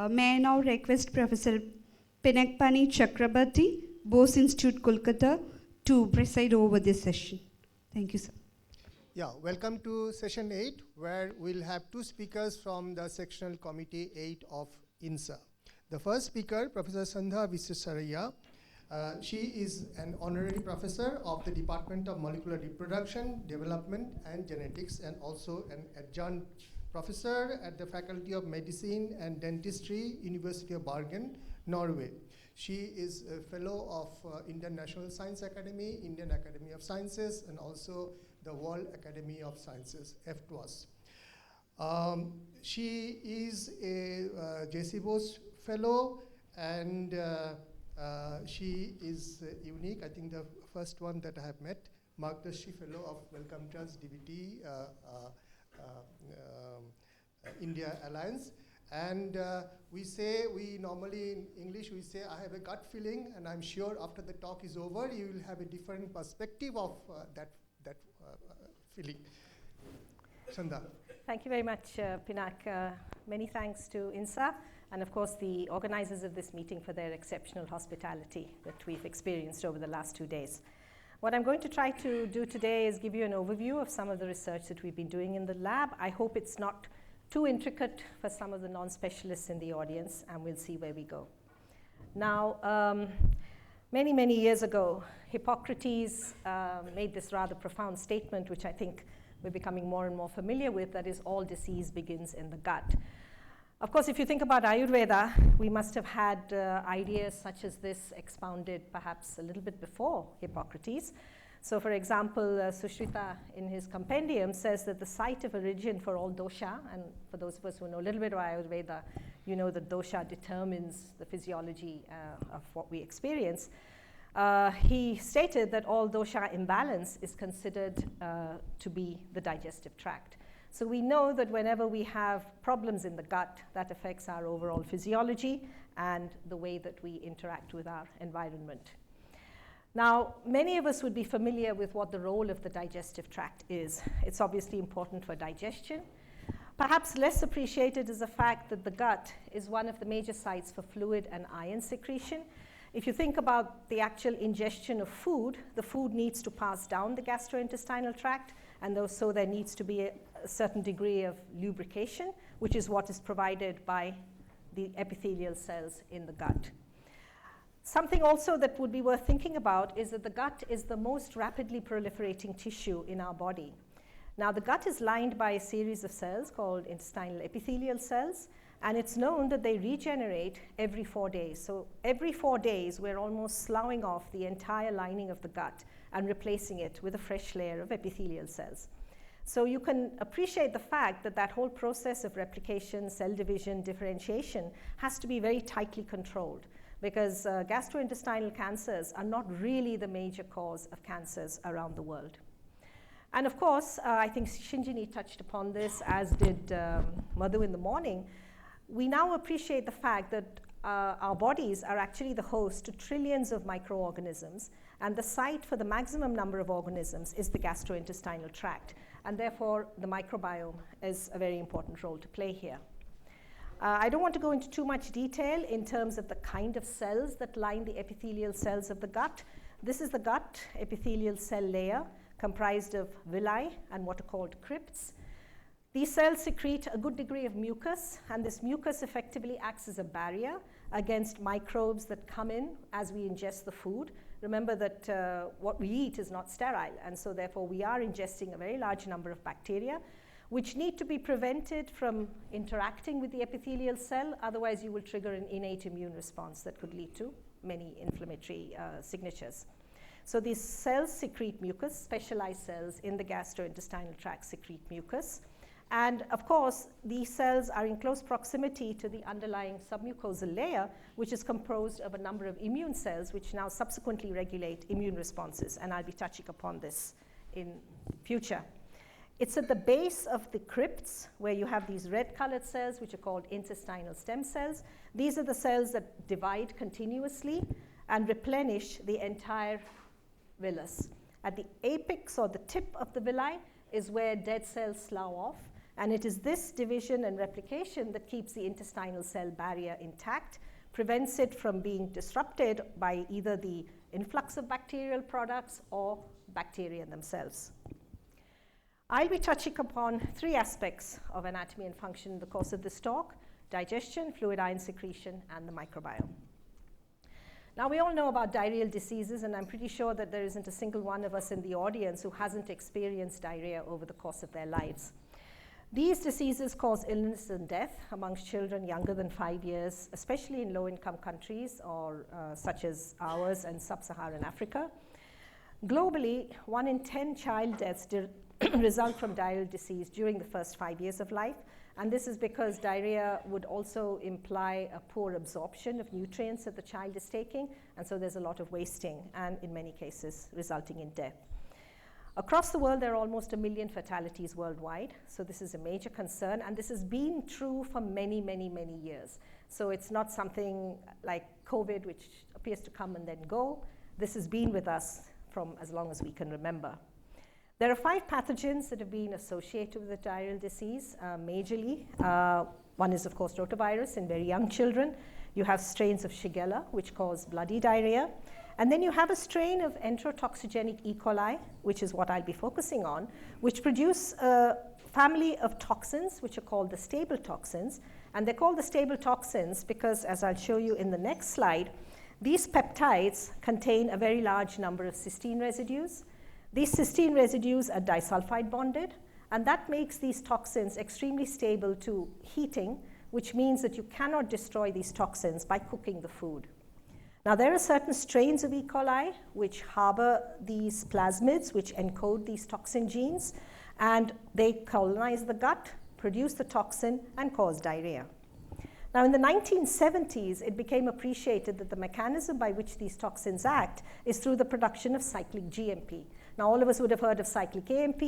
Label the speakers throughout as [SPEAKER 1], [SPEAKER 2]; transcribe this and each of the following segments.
[SPEAKER 1] May I now request Professor Pinakpani Chakrabarti, Bose Institute, Kolkata, to preside over this session. Thank you, sir.
[SPEAKER 2] Yeah, welcome to session 8, where we'll have two speakers from the Sectional Committee 8 of IISc. The first speaker, Professor Sandhya Visweswariah. She is an honorary professor of the Department of Molecular Reproduction, Development and Genetics, and also an adjunct professor at the Faculty of Medicine and Dentistry, University of Bergen, Norway. She is a fellow of Indian National Science Academy, Indian Academy of Sciences, and also the World Academy of Sciences, FTWAS. She is a J.C. Bose fellow, and she is unique. I think the first one that I have met, Markdarshi Fellow of Wellcome Trust, DBT, India Alliance. And we normally in English, we say, I have a gut feeling, and I'm sure after the talk is over, you will have a different perspective of that feeling. Sandhya.
[SPEAKER 3] Thank you very much, Pinak. Many thanks to IISc, and of course the organizers of this meeting for their exceptional hospitality that we've experienced over the last 2 days. What I'm going to try to do today is give you an overview of some of the research that we've been doing in the lab. I hope it's not too intricate for some of the non-specialists in the audience, and we'll see where we go. Now, many years ago, Hippocrates made this rather profound statement, which I think we're becoming more and more familiar with, that is, all disease begins in the gut. Of course, if you think about Ayurveda, we must have had ideas such as this expounded perhaps a little bit before Hippocrates. So for example, Sushrita in his compendium says that the site of origin for all dosha, and for those of us who know a little bit of Ayurveda, you know that dosha determines the physiology of what we experience. He stated that all dosha imbalance is considered to be the digestive tract. So we know that whenever we have problems in the gut, that affects our overall physiology and the way that we interact with our environment. Now, many of us would be familiar with what the role of the digestive tract is. It's obviously important for digestion. Perhaps less appreciated is the fact that the gut is one of the major sites for fluid and ion secretion. If you think about the actual ingestion of food, the food needs to pass down the gastrointestinal tract, and so there needs to be a certain degree of lubrication, which is what is provided by the epithelial cells in the gut. Something also that would be worth thinking about is that the gut is the most rapidly proliferating tissue in our body. Now, the gut is lined by a series of cells called intestinal epithelial cells, and it's known that they regenerate every 4 days. So every 4 days, we're almost sloughing off the entire lining of the gut and replacing it with a fresh layer of epithelial cells. So you can appreciate the fact that that whole process of replication, cell division, differentiation has to be very tightly controlled, because gastrointestinal cancers are not really the major cause of cancers around the world. And of course, I think Shinjini touched upon this, as did Madhu in the morning. We now appreciate the fact that our bodies are actually the host to trillions of microorganisms, and the site for the maximum number of organisms is the gastrointestinal tract, and therefore the microbiome is a very important role to play here. I don't want to go into too much detail in terms of the kind of cells that line the epithelial cells of the gut. This is the gut epithelial cell layer, comprised of villi and what are called crypts. These cells secrete a good degree of mucus, and this mucus effectively acts as a barrier against microbes that come in as we ingest the food. Remember that what we eat is not sterile, and so therefore we are ingesting a very large number of bacteria, which need to be prevented from interacting with the epithelial cell. Otherwise, you will trigger an innate immune response that could lead to many inflammatory signatures. So these cells secrete mucus. Specialized cells in the gastrointestinal tract secrete mucus. And of course, these cells are in close proximity to the underlying submucosal layer, which is composed of a number of immune cells, which now subsequently regulate immune responses. And I'll be touching upon this in future. It's at the base of the crypts where you have these red-colored cells, which are called intestinal stem cells. These are the cells that divide continuously and replenish the entire villus. At the apex or the tip of the villi is where dead cells slough off, And it is this division and replication that keeps the intestinal cell barrier intact, prevents it from being disrupted by either the influx of bacterial products or bacteria themselves. I'll be touching upon 3 aspects of anatomy and function in the course of this talk: digestion, fluid ion secretion, and the microbiome. Now, we all know about diarrheal diseases, and I'm pretty sure that there isn't a single one of us in the audience who hasn't experienced diarrhea over the course of their lives. These diseases cause illness and death amongst children younger than 5 years, especially in low-income countries or such as ours and sub-Saharan Africa. Globally, 1 in 10 child deaths result from diarrheal disease during the first 5 years of life, and this is because diarrhea would also imply a poor absorption of nutrients that the child is taking, and so there's a lot of wasting, and in many cases resulting in death. Across the world, there are almost 1 million fatalities worldwide, so this is a major concern, and this has been true for many, many, many years. So it's not something like COVID, which appears to come and then go. This has been with us from as long as we can remember. There are 5 pathogens that have been associated with the diarrheal disease, majorly. One is, of course, rotavirus in very young children. You have strains of Shigella, which cause bloody diarrhea. And then you have a strain of enterotoxigenic E. coli, which is what I'll be focusing on, which produce a family of toxins, which are called the stable toxins. And they're called the stable toxins because, as I'll show you in the next slide, these peptides contain a very large number of cysteine residues. These cysteine residues are disulfide bonded, and that makes these toxins extremely stable to heating, which means that you cannot destroy these toxins by cooking the food. Now, there are certain strains of E. coli which harbor these plasmids, which encode these toxin genes, and they colonize the gut, produce the toxin, and cause diarrhea. Now, in the 1970s, it became appreciated that the mechanism by which these toxins act is through the production of cyclic GMP. Now, all of us would have heard of cyclic AMP.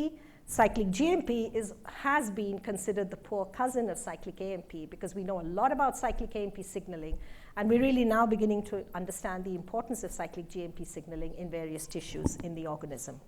[SPEAKER 3] Cyclic GMP has been considered the poor cousin of cyclic AMP because we know a lot about cyclic AMP signaling, and we're really now beginning to understand the importance of cyclic GMP signaling in various tissues in the organism.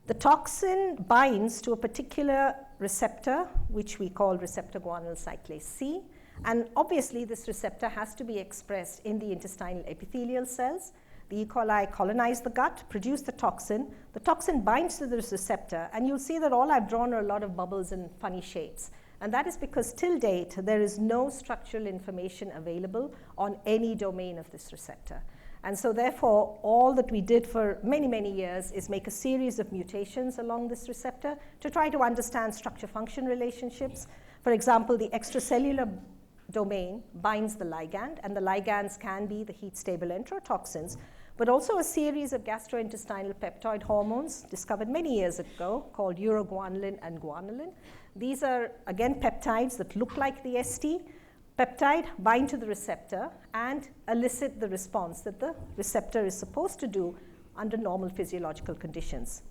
[SPEAKER 3] The toxin binds to a particular receptor, which we call receptor guanylyl cyclase C, and obviously this receptor has to be expressed in the intestinal epithelial cells. The E. coli colonize the gut, produce the toxin binds to this receptor, and you'll see that all I've drawn are a lot of bubbles and funny shapes. And that is because till date, there is no structural information available on any domain of this receptor. And so therefore, all that we did for many, many years is make a series of mutations along this receptor to try to understand structure-function relationships. For example, the extracellular domain binds the ligand, and the ligands can be the heat-stable enterotoxins, but also a series of gastrointestinal peptide hormones discovered many years ago called uroguanylin and guanylin. These are, again, peptides that look like the ST. Peptide bind to the receptor and elicit the response that the receptor is supposed to do under normal physiological conditions.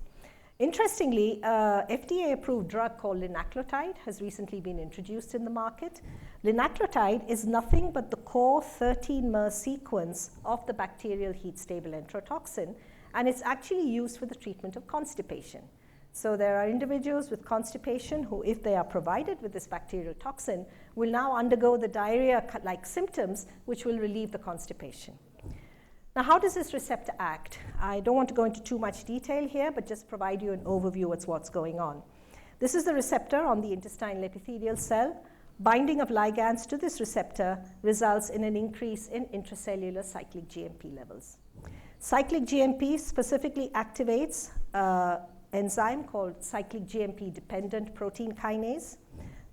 [SPEAKER 3] Interestingly, FDA-approved drug called linaclotide has recently been introduced in the market. Linaclotide is nothing but the core 13-mer sequence of the bacterial heat-stable enterotoxin, and it's actually used for the treatment of constipation. So there are individuals with constipation who, if they are provided with this bacterial toxin, will now undergo the diarrhea-like symptoms, which will relieve the constipation. Now, how does this receptor act? I don't want to go into too much detail here, but just provide you an overview of what's going on. This is the receptor on the intestinal epithelial cell. Binding of ligands to this receptor results in an increase in intracellular cyclic GMP levels. Cyclic GMP specifically activates enzyme called cyclic GMP-dependent protein kinase.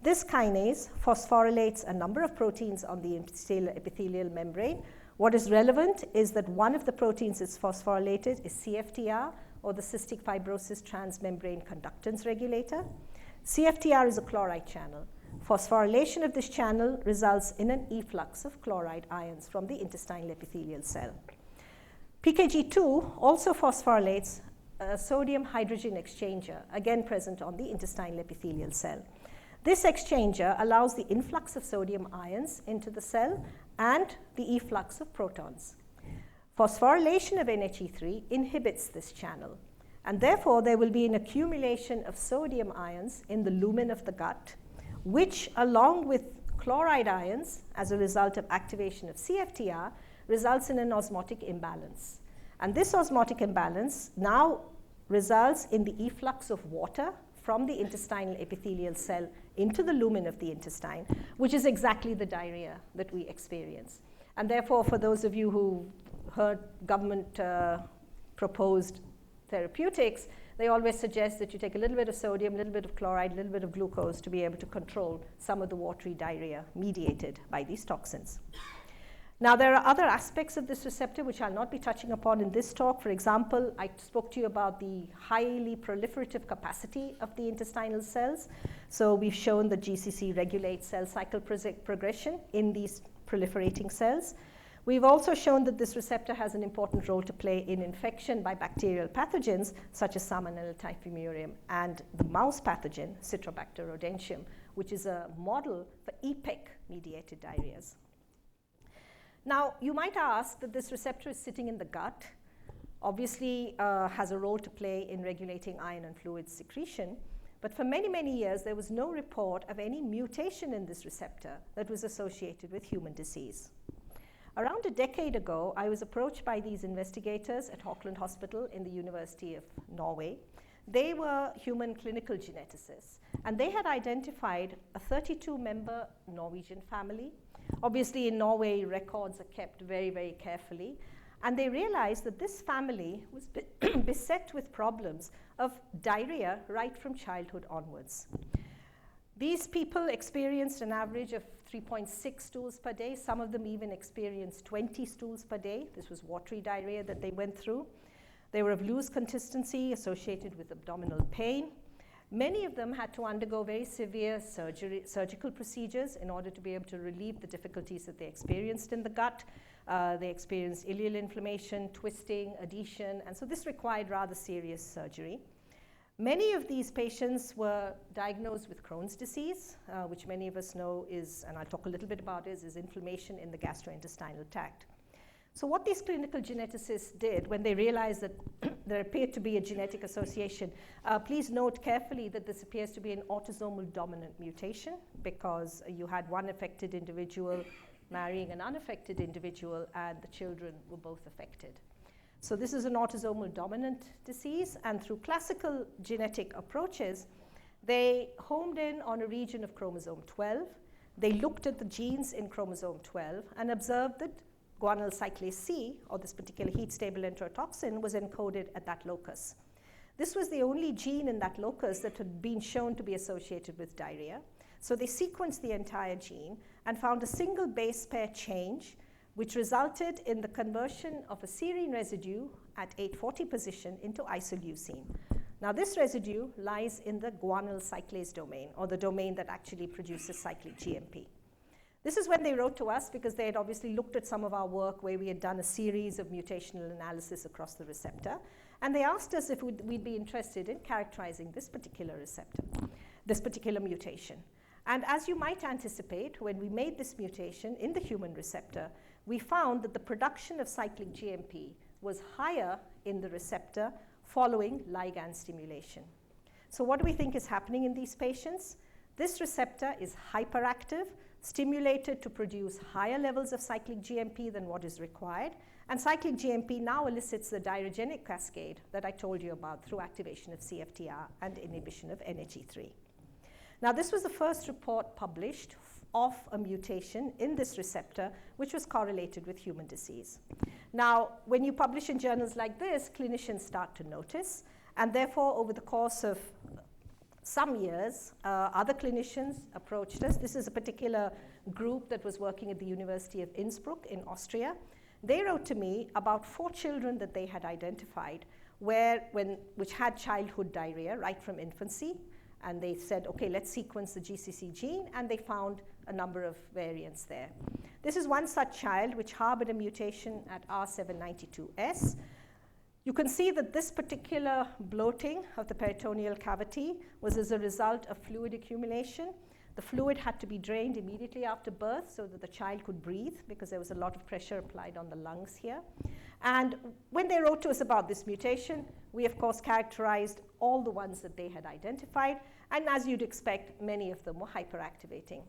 [SPEAKER 3] This kinase phosphorylates a number of proteins on the intestinal epithelial membrane. What is relevant is that one of the proteins that's phosphorylated is CFTR, or the cystic fibrosis transmembrane conductance regulator. CFTR is a chloride channel. Phosphorylation of this channel results in an efflux of chloride ions from the intestinal epithelial cell. PKG2 also phosphorylates a sodium hydrogen exchanger, again present on the intestinal epithelial cell. This exchanger allows the influx of sodium ions into the cell and the efflux of protons. Phosphorylation of NHE3 inhibits this channel, And therefore, there will be an accumulation of sodium ions in the lumen of the gut, which, along with chloride ions, as a result of activation of CFTR, results in an osmotic imbalance. And this osmotic imbalance now results in the efflux of water from the intestinal epithelial cell into the lumen of the intestine, which is exactly the diarrhea that we experience. And therefore, for those of you who heard government proposed therapeutics, they always suggest that you take a little bit of sodium, a little bit of chloride, a little bit of glucose to be able to control some of the watery diarrhea mediated by these toxins. Now, there are other aspects of this receptor which I'll not be touching upon in this talk. For example, I spoke to you about the highly proliferative capacity of the intestinal cells. So we've shown that GCC regulates cell cycle progression in these proliferating cells. We've also shown that this receptor has an important role to play in infection by bacterial pathogens such as Salmonella typhimurium and the mouse pathogen Citrobacter rodentium, which is a model for EPEC-mediated diarrheas. Now, you might ask that this receptor is sitting in the gut, obviously has a role to play in regulating iron and fluid secretion, but for many, many years, there was no report of any mutation in this receptor that was associated with human disease. Around a decade ago, I was approached by these investigators at Auckland Hospital in the University of Norway. They were human clinical geneticists, and they had identified a 32-member Norwegian family. Obviously, in Norway, records are kept very, very carefully. And they realized that this family was beset with problems of diarrhea right from childhood onwards. These people experienced an average of 3.6 stools per day. Some of them even experienced 20 stools per day. This was watery diarrhea that they went through. They were of loose consistency associated with abdominal pain. Many of them had to undergo very severe surgical procedures in order to be able to relieve the difficulties that they experienced in the gut. They experienced ileal inflammation, twisting, adhesion, and so this required rather serious surgery. Many of these patients were diagnosed with Crohn's disease, which many of us know is, and I'll talk a little bit about, is inflammation in the gastrointestinal tract. So what these clinical geneticists did when they realized that there appeared to be a genetic association, please note carefully that this appears to be an autosomal dominant mutation because you had one affected individual marrying an unaffected individual and the children were both affected. So this is an autosomal dominant disease, and through classical genetic approaches, they homed in on a region of chromosome 12. They looked at the genes in chromosome 12 and observed that guanyl cyclase C, or this particular heat-stable enterotoxin, was encoded at that locus. This was the only gene in that locus that had been shown to be associated with diarrhea. So they sequenced the entire gene and found a single base pair change which resulted in the conversion of a serine residue at 840 position into isoleucine. Now, this residue lies in the guanyl cyclase domain, or the domain that actually produces cyclic GMP. This is when they wrote to us because they had obviously looked at some of our work where we had done a series of mutational analysis across the receptor, and they asked us if we'd be interested in characterizing this particular receptor, this particular mutation. And as you might anticipate, when we made this mutation in the human receptor, we found that the production of cyclic GMP was higher in the receptor following ligand stimulation. So what do we think is happening in these patients? This receptor is hyperactive, stimulated to produce higher levels of cyclic GMP than what is required, and cyclic GMP now elicits the diarrhegenic cascade that I told you about through activation of CFTR and inhibition of NHE3. Now, this was the first report published of a mutation in this receptor, which was correlated with human disease. Now, when you publish in journals like this, clinicians start to notice, and therefore, over the course of some years, other clinicians approached us. This is a particular group that was working at the University of Innsbruck in Austria. They wrote to me about 4 children that they had identified which had childhood diarrhea right from infancy. And they said, okay, let's sequence the GCC gene, and they found a number of variants there. This is one such child which harbored a mutation at R792S. You can see that this particular bloating of the peritoneal cavity was as a result of fluid accumulation. The fluid had to be drained immediately after birth so that the child could breathe, because there was a lot of pressure applied on the lungs here. And when they wrote to us about this mutation, we of course characterized all the ones that they had identified, and as you'd expect, many of them were hyperactivating.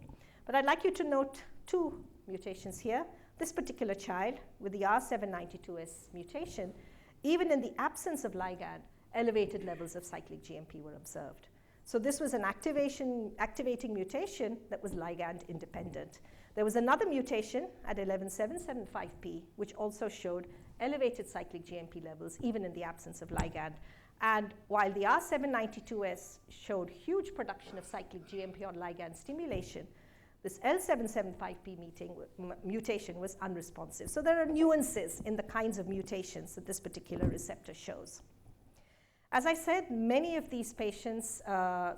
[SPEAKER 3] But I'd like you to note two mutations here. This particular child with the R792S mutation, even in the absence of ligand, elevated levels of cyclic GMP were observed. So this was an activating mutation that was ligand independent. There was another mutation at 11775P, which also showed elevated cyclic GMP levels, even in the absence of ligand. And while the R792S showed huge production of cyclic GMP on ligand stimulation, this L775P mutation was unresponsive. So there are nuances in the kinds of mutations that this particular receptor shows. As I said, many of these patients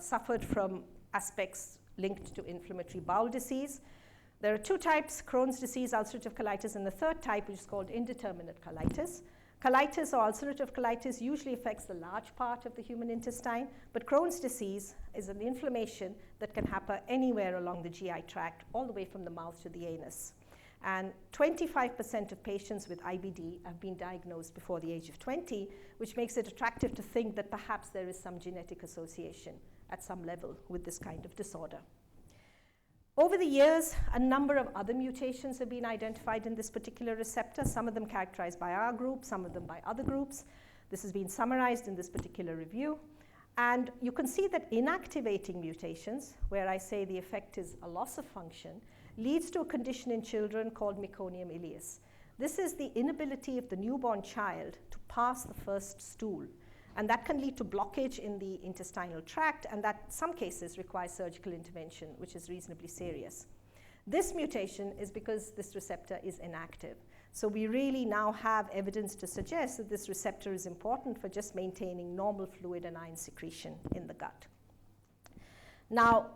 [SPEAKER 3] suffered from aspects linked to inflammatory bowel disease. There are two types, Crohn's disease, ulcerative colitis, and the third type, which is called indeterminate colitis. Colitis or ulcerative colitis usually affects the large part of the human intestine, but Crohn's disease is an inflammation that can happen anywhere along the GI tract, all the way from the mouth to the anus. And 25% of patients with IBD have been diagnosed before the age of 20, which makes it attractive to think that perhaps there is some genetic association at some level with this kind of disorder. Over the years, a number of other mutations have been identified in this particular receptor, some of them characterized by our group, some of them by other groups. This has been summarized in this particular review. And you can see that inactivating mutations, where I say the effect is a loss of function, leads to a condition in children called meconium ileus. This is the inability of the newborn child to pass the first stool. And that can lead to blockage in the intestinal tract, and that in some cases requires surgical intervention, which is reasonably serious. This mutation is because this receptor is inactive. So we really now have evidence to suggest that this receptor is important for just maintaining normal fluid and ion secretion in the gut. Now,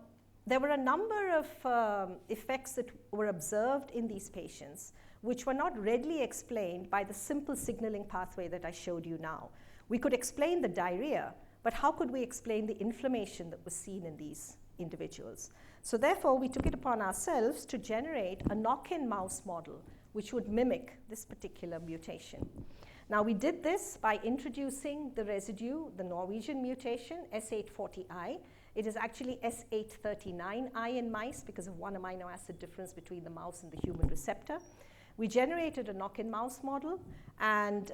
[SPEAKER 3] there were a number of effects that were observed in these patients, which were not readily explained by the simple signaling pathway that I showed you now. We could explain the diarrhea, but how could we explain the inflammation that was seen in these individuals? So therefore, we took it upon ourselves to generate a knock-in mouse model which would mimic this particular mutation. Now, we did this by introducing the residue, the Norwegian mutation, S840I. It is actually S839I in mice because of one amino acid difference between the mouse and the human receptor. We generated a knock-in mouse model, and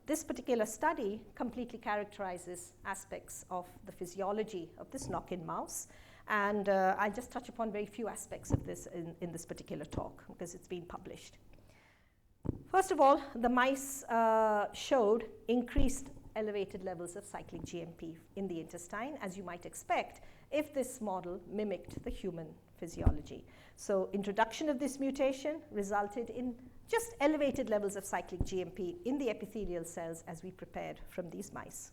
[SPEAKER 3] this particular study completely characterizes aspects of the physiology of this knock-in mouse. And I'll just touch upon very few aspects of this in this particular talk because it's been published. First of all, the mice showed increased elevated levels of cyclic GMP in the intestine, as you might expect, if this model mimicked the human physiology. So introduction of this mutation resulted in just elevated levels of cyclic GMP in the epithelial cells as we prepared from these mice.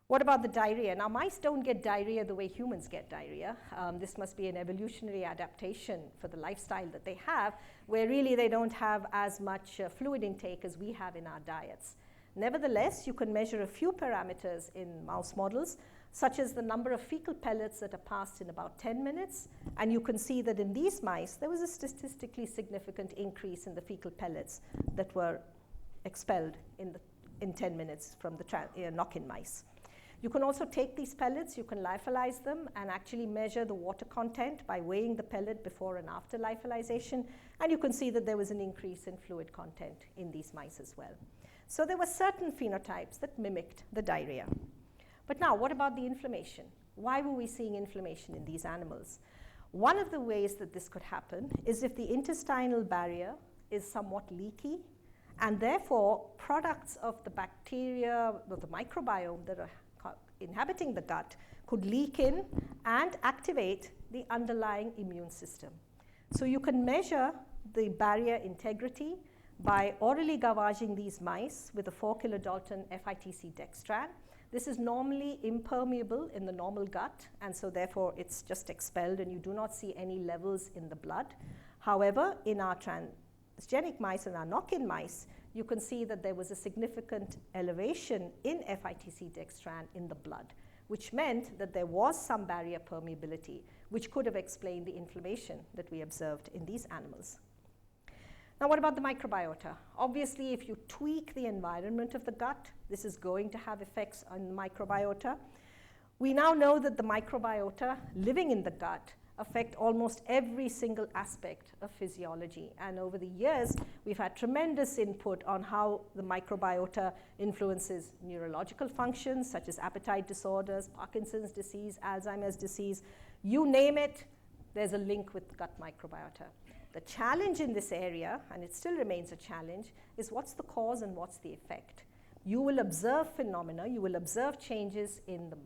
[SPEAKER 3] What about the diarrhea? Now, mice don't get diarrhea the way humans get diarrhea. This must be an evolutionary adaptation for the lifestyle that they have, where really they don't have as much fluid intake as we have in our diets. Nevertheless, you can measure a few parameters in mouse models, such as the number of fecal pellets that are passed in about 10 minutes. And you can see that in these mice, there was a statistically significant increase in the fecal pellets that were expelled in 10 minutes from the knock-in mice. You can also take these pellets, you can lyophilize them, and actually measure the water content by weighing the pellet before and after lyophilization. And you can see that there was an increase in fluid content in these mice as well. So there were certain phenotypes that mimicked the diarrhea. But now, what about the inflammation? Why were we seeing inflammation in these animals? One of the ways that this could happen is if the intestinal barrier is somewhat leaky, and therefore products of the bacteria or the microbiome that are inhabiting the gut could leak in and activate the underlying immune system. So you can measure the barrier integrity by orally gavaging these mice with a 4 kilodalton FITC dextran. This is normally impermeable in the normal gut, and so therefore it's just expelled and you do not see any levels in the blood. However, in our transgenic mice and our knock-in mice, you can see that there was a significant elevation in FITC dextran in the blood, which meant that there was some barrier permeability, which could have explained the inflammation that we observed in these animals. Now, what about the microbiota? Obviously, if you tweak the environment of the gut, this is going to have effects on the microbiota. We now know that the microbiota living in the gut affect almost every single aspect of physiology. And over the years, we've had tremendous input on how the microbiota influences neurological functions, such as appetite disorders, Parkinson's disease, Alzheimer's disease. You name it, there's a link with gut microbiota. The challenge in this area, and it still remains a challenge, is what's the cause and what's the effect? You will observe phenomena, you will observe changes in the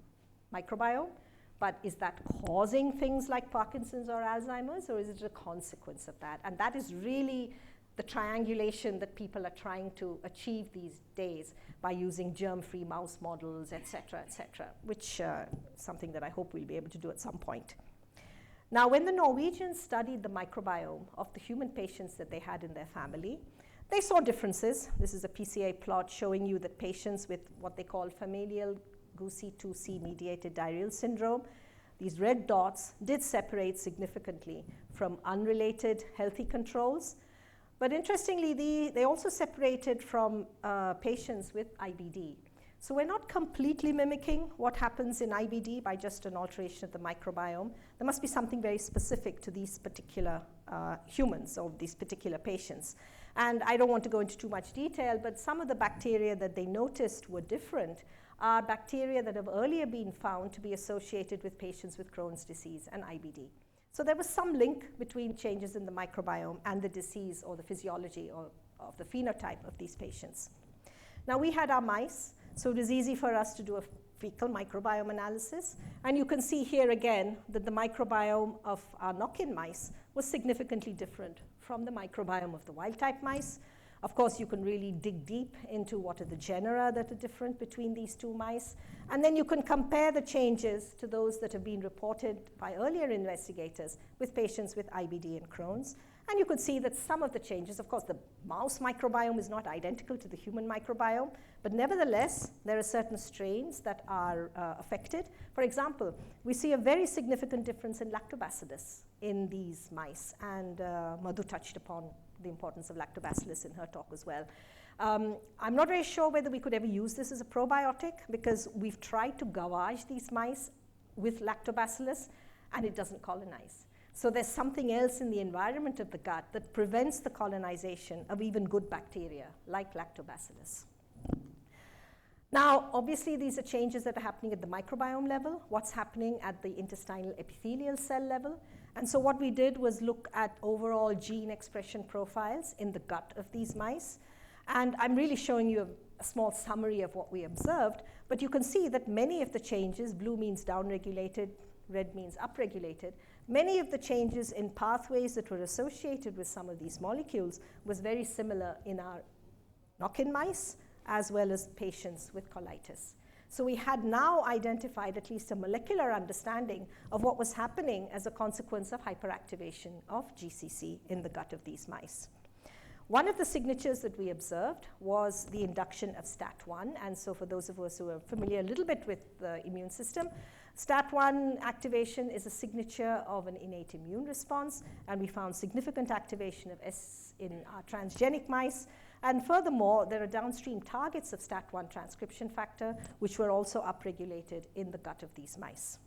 [SPEAKER 3] microbiome, but is that causing things like Parkinson's or Alzheimer's, or is it a consequence of that? And that is really the triangulation that people are trying to achieve these days by using germ-free mouse models, et cetera, which is something that I hope we'll be able to do at some point. Now, when the Norwegians studied the microbiome of the human patients that they had in their family, they saw differences. This is a PCA plot showing you that patients with what they call familial Goussy 2C mediated diarrheal syndrome, these red dots did separate significantly from unrelated healthy controls. But interestingly, they also separated from patients with IBD. So we're not completely mimicking what happens in IBD by just an alteration of the microbiome. There must be something very specific to these particular humans or these particular patients. And I don't want to go into too much detail, but some of the bacteria that they noticed were different are bacteria that have earlier been found to be associated with patients with Crohn's disease and IBD. So there was some link between changes in the microbiome and the disease or the physiology or of the phenotype of these patients. Now, we had our mice, so it was easy for us to do a fecal microbiome analysis. And you can see here again that the microbiome of our knock-in mice was significantly different from the microbiome of the wild-type mice. Of course, you can really dig deep into what are the genera that are different between these two mice. And then you can compare the changes to those that have been reported by earlier investigators with patients with IBD and Crohn's. And you could see that some of the changes, of course, the mouse microbiome is not identical to the human microbiome, but nevertheless, there are certain strains that are affected. For example, we see a very significant difference in lactobacillus in these mice, and Madhu touched upon the importance of lactobacillus in her talk as well. I'm not very sure whether we could ever use this as a probiotic, because we've tried to gavage these mice with lactobacillus, and it doesn't colonize. So there's something else in the environment of the gut that prevents the colonization of even good bacteria, like lactobacillus. Now, obviously, these are changes that are happening at the microbiome level. What's happening at the intestinal epithelial cell level? And so what we did was look at overall gene expression profiles in the gut of these mice. And I'm really showing you a small summary of what we observed. But you can see that many of the changes, blue means downregulated, red means upregulated, many of the changes in pathways that were associated with some of these molecules was very similar in our knock-in mice as well as patients with colitis. So we had now identified at least a molecular understanding of what was happening as a consequence of hyperactivation of GCC in the gut of these mice. One of the signatures that we observed was the induction of STAT1. And so for those of us who are familiar a little bit with the immune system, STAT1 activation is a signature of an innate immune response, and we found significant activation of S in our transgenic mice. And furthermore, there are downstream targets of STAT1 transcription factor, which were also upregulated in the gut of these mice.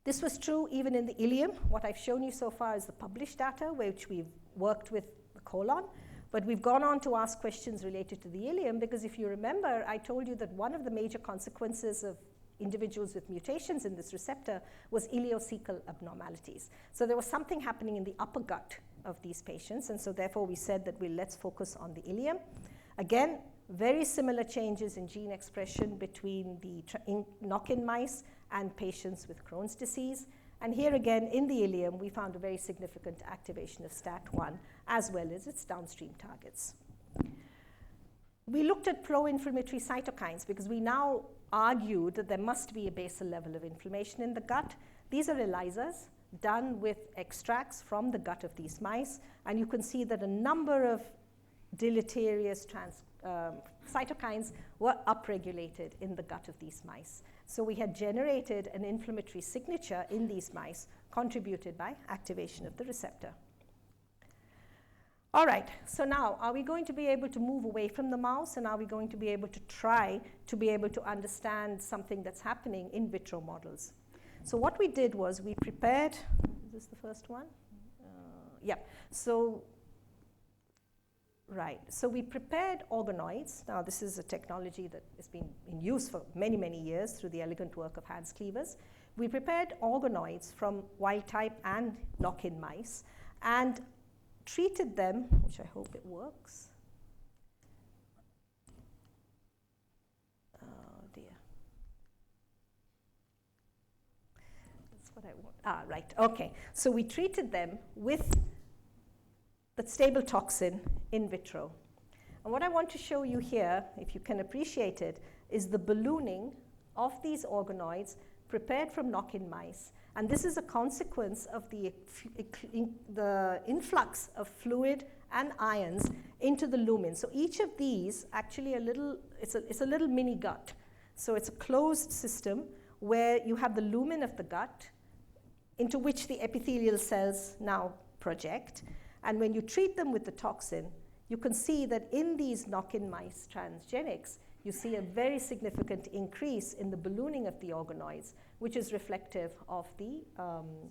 [SPEAKER 3] This was true even in the ileum. What I've shown you so far is the published data, which we've worked with the colon, but we've gone on to ask questions related to the ileum, because if you remember, I told you that one of the major consequences of individuals with mutations in this receptor was ileocecal abnormalities. So there was something happening in the upper gut of these patients, and so therefore we said that let's focus on the ileum. Again, very similar changes in gene expression between the knock-in mice and patients with Crohn's disease. And here again, in the ileum, we found a very significant activation of STAT1 as well as its downstream targets. We looked at pro-inflammatory cytokines because we now argued that there must be a basal level of inflammation in the gut. These are ELISAs done with extracts from the gut of these mice, and you can see that a number of deleterious cytokines were upregulated in the gut of these mice. So we had generated an inflammatory signature in these mice contributed by activation of the receptor. All right, so now are we going to be able to move away from the mouse, and are we going to be able to try to be able to understand something that's happening in vitro models? So what we did was we prepared, is this the first one? Yeah, so, right, so we prepared organoids. Now this is a technology that has been in use for many, many years through the elegant work of Hans Clevers. We prepared organoids from wild type and knock-in mice and treated them, which I hope it works. Oh dear. That's what I want. Ah, right, okay. So we treated them with the stable toxin in vitro. And what I want to show you here, if you can appreciate it, is the ballooning of these organoids prepared from knock-in mice. And this is a consequence of the influx of fluid and ions into the lumen. So each of these actually it's a little mini gut. So it's a closed system where you have the lumen of the gut into which the epithelial cells now project. And when you treat them with the toxin, you can see that in these knock-in mice transgenics, you see a very significant increase in the ballooning of the organoids, which is reflective of the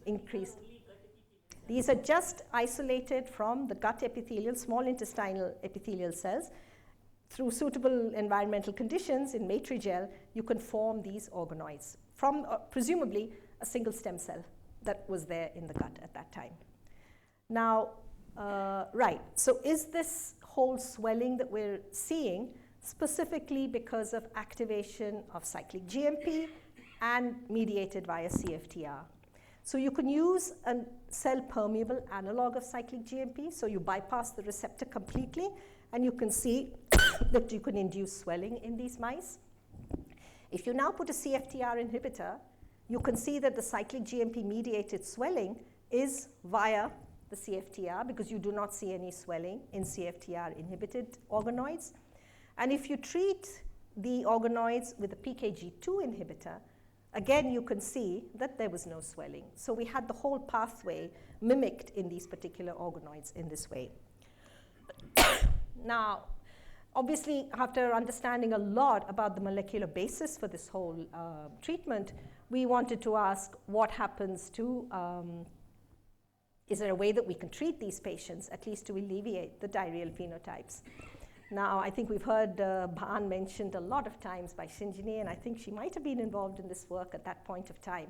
[SPEAKER 3] increased. These are just isolated from the gut epithelial, small intestinal epithelial cells. Through suitable environmental conditions in matrigel, you can form these organoids from presumably a single stem cell that was there in the gut at that time. Now, right, so is this whole swelling that we're seeing specifically because of activation of cyclic GMP and mediated via CFTR? So you can use a cell-permeable analog of cyclic GMP, so you bypass the receptor completely, and you can see that you can induce swelling in these mice. If you now put a CFTR inhibitor, you can see that the cyclic GMP-mediated swelling is via the CFTR, because you do not see any swelling in CFTR-inhibited organoids. And if you treat the organoids with a PKG2 inhibitor, again, you can see that there was no swelling. So we had the whole pathway mimicked in these particular organoids in this way. Now, obviously, after understanding a lot about the molecular basis for this whole treatment, we wanted to ask what happens to, is there a way that we can treat these patients, at least to alleviate the diarrheal phenotypes? Now, I think we've heard Bhan mentioned a lot of times by Shinjini, and I think she might have been involved in this work at that point of time.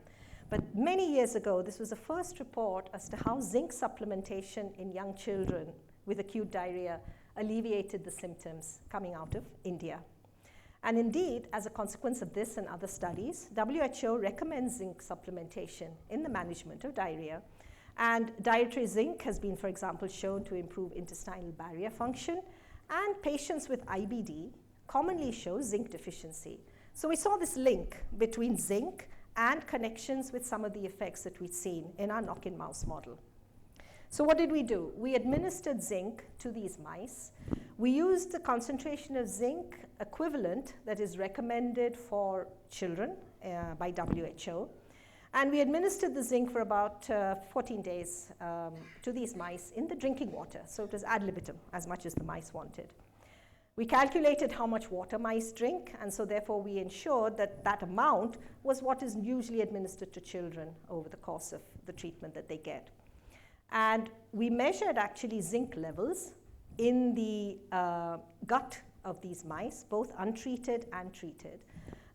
[SPEAKER 3] But many years ago, this was the first report as to how zinc supplementation in young children with acute diarrhea alleviated the symptoms coming out of India. And indeed, as a consequence of this and other studies, WHO recommends zinc supplementation in the management of diarrhea. And dietary zinc has been, for example, shown to improve intestinal barrier function. And patients with IBD commonly show zinc deficiency. So we saw this link between zinc and connections with some of the effects that we'd seen in our knock-in mouse model. So what did we do? We administered zinc to these mice. We used the concentration of zinc equivalent that is recommended for children by WHO. And we administered the zinc for about 14 days to these mice in the drinking water. So it was ad libitum, as much as the mice wanted. We calculated how much water mice drink, and so therefore we ensured that that amount was what is usually administered to children over the course of the treatment that they get. And we measured actually zinc levels in the gut of these mice, both untreated and treated.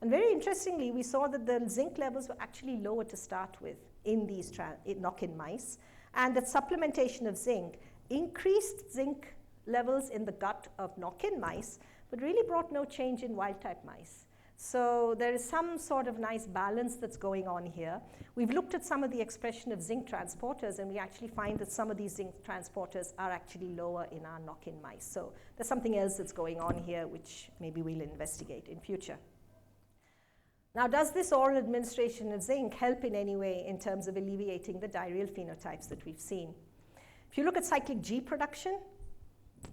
[SPEAKER 3] And very interestingly, we saw that the zinc levels were actually lower to start with in these knock-in mice, and that supplementation of zinc increased zinc levels in the gut of knock-in mice, but really brought no change in wild-type mice. So there is some sort of nice balance that's going on here. We've looked at some of the expression of zinc transporters, and we actually find that some of these zinc transporters are actually lower in our knock-in mice. So there's something else that's going on here, which maybe we'll investigate in future. Now, does this oral administration of zinc help in any way in terms of alleviating the diarrheal phenotypes that we've seen? If you look at cyclic G production,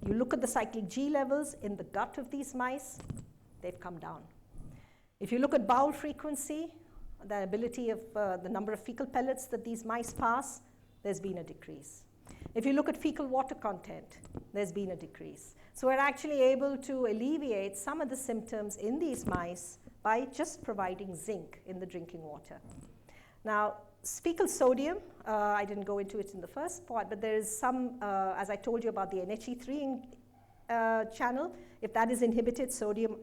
[SPEAKER 3] you look at the cyclic G levels in the gut of these mice, they've come down. If you look at bowel frequency, the ability of the number of fecal pellets that these mice pass, there's been a decrease. If you look at fecal water content, there's been a decrease. So we're actually able to alleviate some of the symptoms in these mice by just providing zinc in the drinking water. Now, fecal sodium, I didn't go into it in the first part, but there is some, as I told you about the NHE3 channel, if that is inhibited, sodium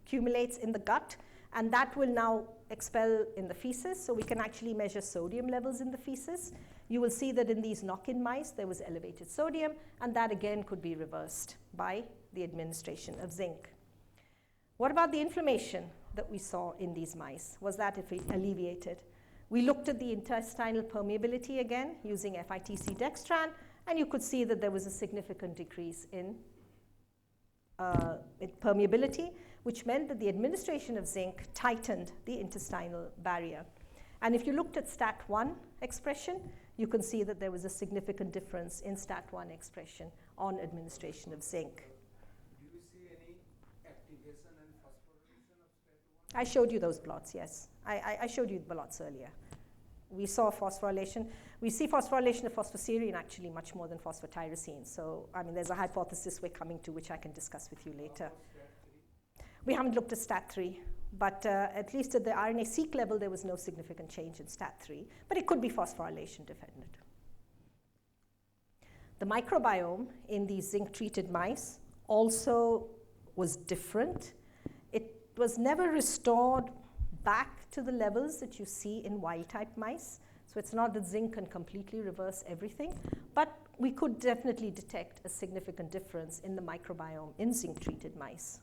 [SPEAKER 3] accumulates in the gut, and that will now expel in the feces, so we can actually measure sodium levels in the feces. You will see that in these knock-in mice, there was elevated sodium, and that again could be reversed by the administration of zinc. What about the inflammation that we saw in these mice? Was that alleviated? We looked at the intestinal permeability again using FITC dextran, and you could see that there was a significant decrease in permeability, which meant that the administration of zinc tightened the intestinal barrier. And if you looked at STAT1 expression, you can see that there was a significant difference in STAT1 expression on administration of zinc.
[SPEAKER 4] Do you see any activation and phosphorylation of STAT1?
[SPEAKER 3] I showed you those plots, yes. I showed you the plots earlier. We saw phosphorylation. We see phosphorylation of phosphoserine actually much more than phosphotyrosine. So, I mean, there's a hypothesis we're coming to, which I can discuss with you later. We haven't looked at STAT3, but at least at the RNA-seq level, there was no significant change in STAT3, but it could be phosphorylation dependent. The microbiome in these zinc-treated mice also was different. It was never restored back to the levels that you see in wild-type mice. So it's not that zinc can completely reverse everything, but we could definitely detect a significant difference in the microbiome in zinc-treated mice.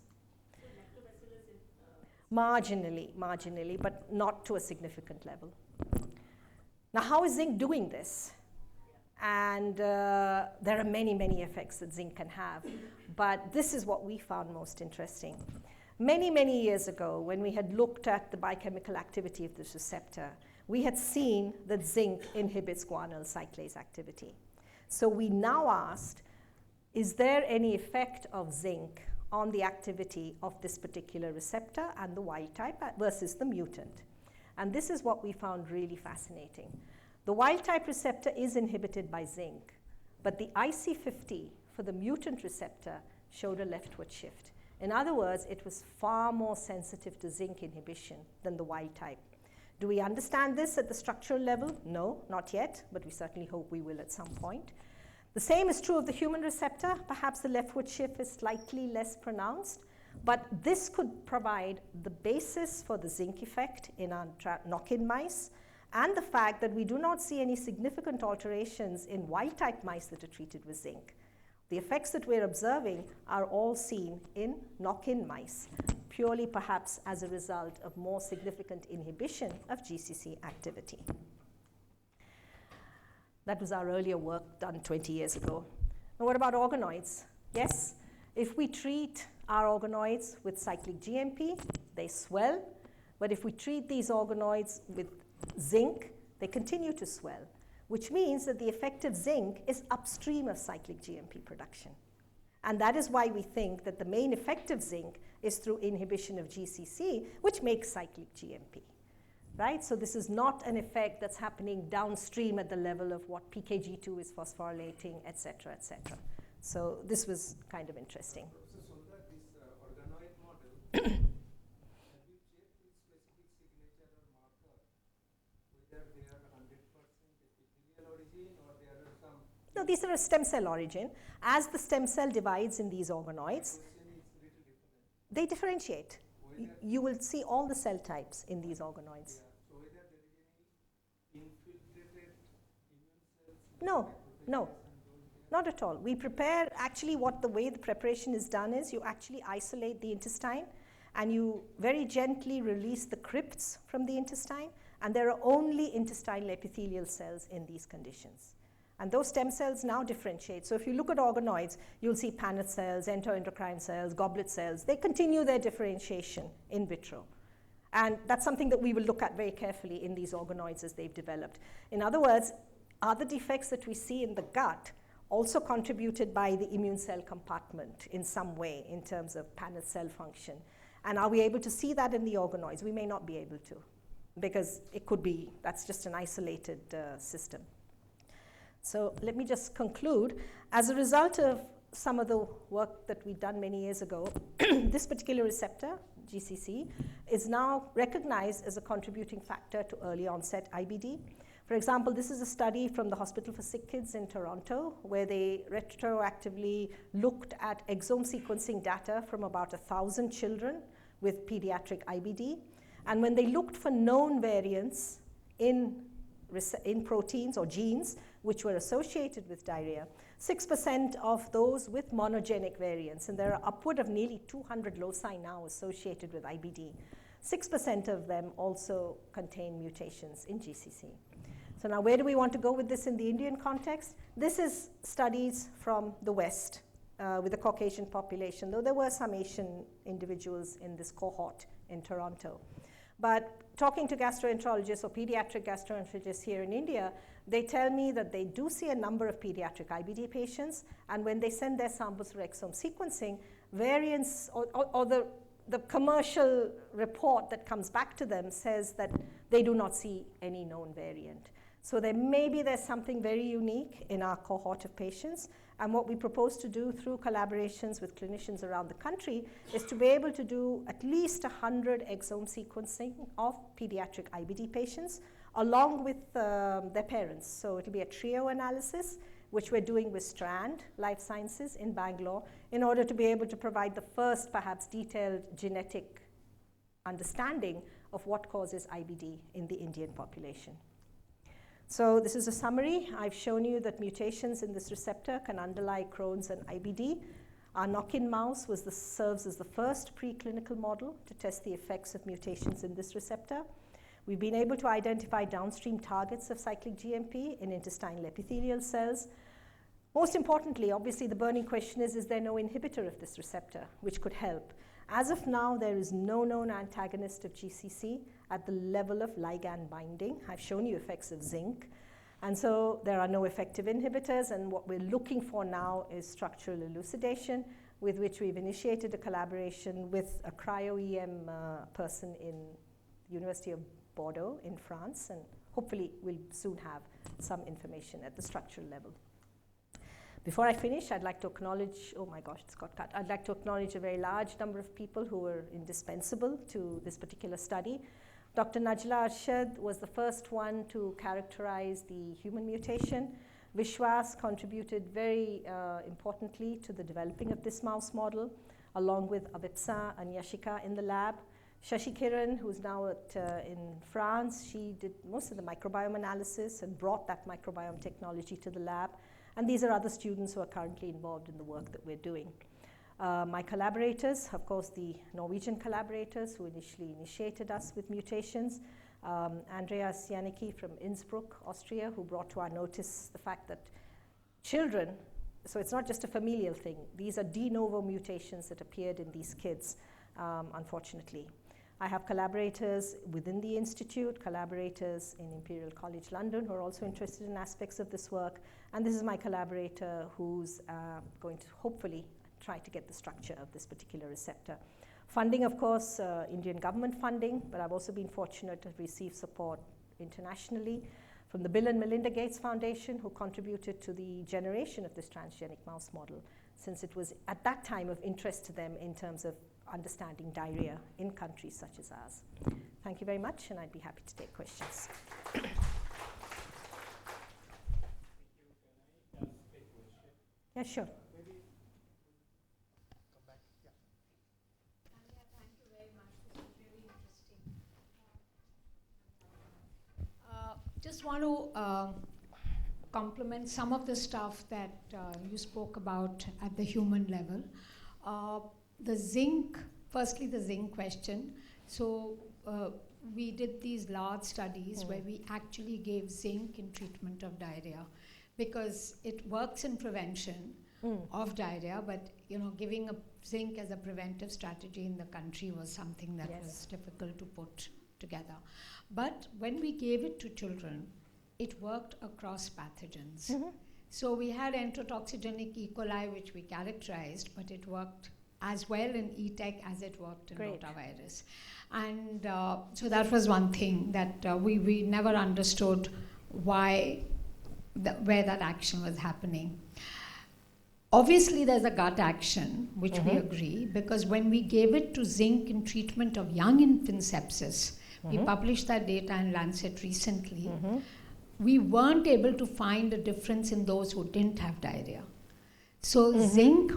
[SPEAKER 3] Marginally, but not to a significant level. Now, how is zinc doing this? And there are many, many effects that zinc can have, but this is what we found most interesting. Many, many years ago, when we had looked at the biochemical activity of this receptor, we had seen that zinc inhibits guanyl cyclase activity. So we now asked, is there any effect of zinc on the activity of this particular receptor and the wild type versus the mutant? And this is what we found really fascinating. The wild type receptor is inhibited by zinc, but the IC50 for the mutant receptor showed a leftward shift. In other words, it was far more sensitive to zinc inhibition than the wild type. Do we understand this at the structural level? No, not yet, but we certainly hope we will at some point. The same is true of the human receptor. Perhaps the leftward shift is slightly less pronounced, but this could provide the basis for the zinc effect in our knock-in mice, and the fact that we do not see any significant alterations in wild-type mice that are treated with zinc. The effects that we're observing are all seen in knock-in mice, purely perhaps as a result of more significant inhibition of GCC activity. That was our earlier work done 20 years ago. Now, what about organoids? Yes, if we treat our organoids with cyclic GMP, they swell, but if we treat these organoids with zinc, they continue to swell, which means that the effect of zinc is upstream of cyclic GMP production. And that is why we think that the main effect of zinc is through inhibition of GCC, which makes cyclic GMP, right? So this is not an effect that's happening downstream at the level of what PKG2 is phosphorylating, et cetera, et cetera. So this was kind of interesting.
[SPEAKER 4] So Sandhya, this organoid model, have you checked with specific signature or marker whether they are 100% epithelial origin or there are some?
[SPEAKER 3] No, these are a stem cell origin. As the stem cell divides in these organoids, they differentiate. You will see all the cell types in these organoids.
[SPEAKER 4] Yeah. So whether there is any infiltrated immune cells?
[SPEAKER 3] No, not at all. We prepare, actually the way the preparation is done is you actually isolate the intestine and you very gently release the crypts from the intestine, and there are only intestinal epithelial cells in these conditions. And those stem cells now differentiate. So if you look at organoids, you'll see Paneth cells, enteroendocrine cells, goblet cells. They continue their differentiation in vitro. And that's something that we will look at very carefully in these organoids as they've developed. In other words, are the defects that we see in the gut also contributed by the immune cell compartment in some way in terms of Paneth cell function? And are we able to see that in the organoids? We may not be able to, because it could be, that's just an isolated system. So let me just conclude. As a result of some of the work that we've done many years ago, this particular receptor, GCC, is now recognized as a contributing factor to early onset IBD. For example, this is a study from the Hospital for Sick Kids in Toronto, where they retroactively looked at exome sequencing data from about 1,000 children with pediatric IBD. And when they looked for known variants in proteins or genes which were associated with diarrhea, 6% of those with monogenic variants, and there are upward of nearly 200 loci now associated with IBD, 6% of them also contain mutations in GCC. So now where do we want to go with this in the Indian context? This is studies from the West with the Caucasian population, though there were some Asian individuals in this cohort in Toronto. But talking to gastroenterologists or pediatric gastroenterologists here in India, they tell me that they do see a number of pediatric IBD patients, and when they send their samples for exome sequencing, variants or the commercial report that comes back to them says that they do not see any known variant. So there's something very unique in our cohort of patients, and what we propose to do through collaborations with clinicians around the country is to be able to do at least 100 exome sequencing of pediatric IBD patients along with their parents. So it'll be a trio analysis, which we're doing with Strand Life Sciences in Bangalore, in order to be able to provide the first, perhaps, detailed genetic understanding of what causes IBD in the Indian population. So this is a summary. I've shown you that mutations in this receptor can underlie Crohn's and IBD. Our knock-in mouse serves as the first preclinical model to test the effects of mutations in this receptor. We've been able to identify downstream targets of cyclic GMP in intestinal epithelial cells. Most importantly, obviously, the burning question is there no inhibitor of this receptor which could help? As of now, there is no known antagonist of GCC at the level of ligand binding. I've shown you effects of zinc. And so there are no effective inhibitors, and what we're looking for now is structural elucidation, with which we've initiated a collaboration with a cryo-EM person in the University of Bordeaux in France, and hopefully we'll soon have some information at the structural level. Before I finish, I'd like to acknowledge, oh my gosh, it's got cut. I'd like to acknowledge a very large number of people who were indispensable to this particular study. Dr. Najla Arshad was the first one to characterize the human mutation. Vishwas contributed very importantly to the developing of this mouse model, along with Avipsa and Yashika in the lab. Shashi Kiran, who's now in France, she did most of the microbiome analysis and brought that microbiome technology to the lab. And these are other students who are currently involved in the work that we're doing. My collaborators, of course, the Norwegian collaborators who initially initiated us with mutations. Andreas Janicki from Innsbruck, Austria, who brought to our notice the fact that children, so it's not just a familial thing, these are de novo mutations that appeared in these kids, unfortunately. I have collaborators within the Institute, collaborators in Imperial College London who are also interested in aspects of this work, and this is my collaborator who's going to hopefully try to get the structure of this particular receptor. Funding, of course, Indian government funding, but I've also been fortunate to receive support internationally from the Bill and Melinda Gates Foundation, who contributed to the generation of this transgenic mouse model, since it was at that time of interest to them in terms of understanding diarrhea in countries such as ours. Thank you very much, and I'd be happy to take questions.
[SPEAKER 4] Thank you. Can I ask a question?
[SPEAKER 3] Yeah, sure.
[SPEAKER 4] Maybe
[SPEAKER 2] Come back. Yeah.
[SPEAKER 5] Sandhya, thank you very much. This is really interesting. Just want to complement some of the stuff that you spoke about at the human level. The zinc, firstly the zinc question. So we did these large studies where we actually gave zinc in treatment of diarrhea, because it works in prevention of diarrhea, but giving a zinc as a preventive strategy in the country was something that was difficult to put together. But when we gave it to children, it worked across pathogens. So we had enterotoxigenic E. coli, which we characterized, but it worked as well in E-Tech as it worked in
[SPEAKER 3] Great.
[SPEAKER 5] rotavirus. And so that was one thing that we never understood where that action was happening. Obviously, there's a gut action, which we agree, because when we gave it to zinc in treatment of young infant sepsis, we published that data in Lancet recently, we weren't able to find a difference in those who didn't have diarrhea. So zinc,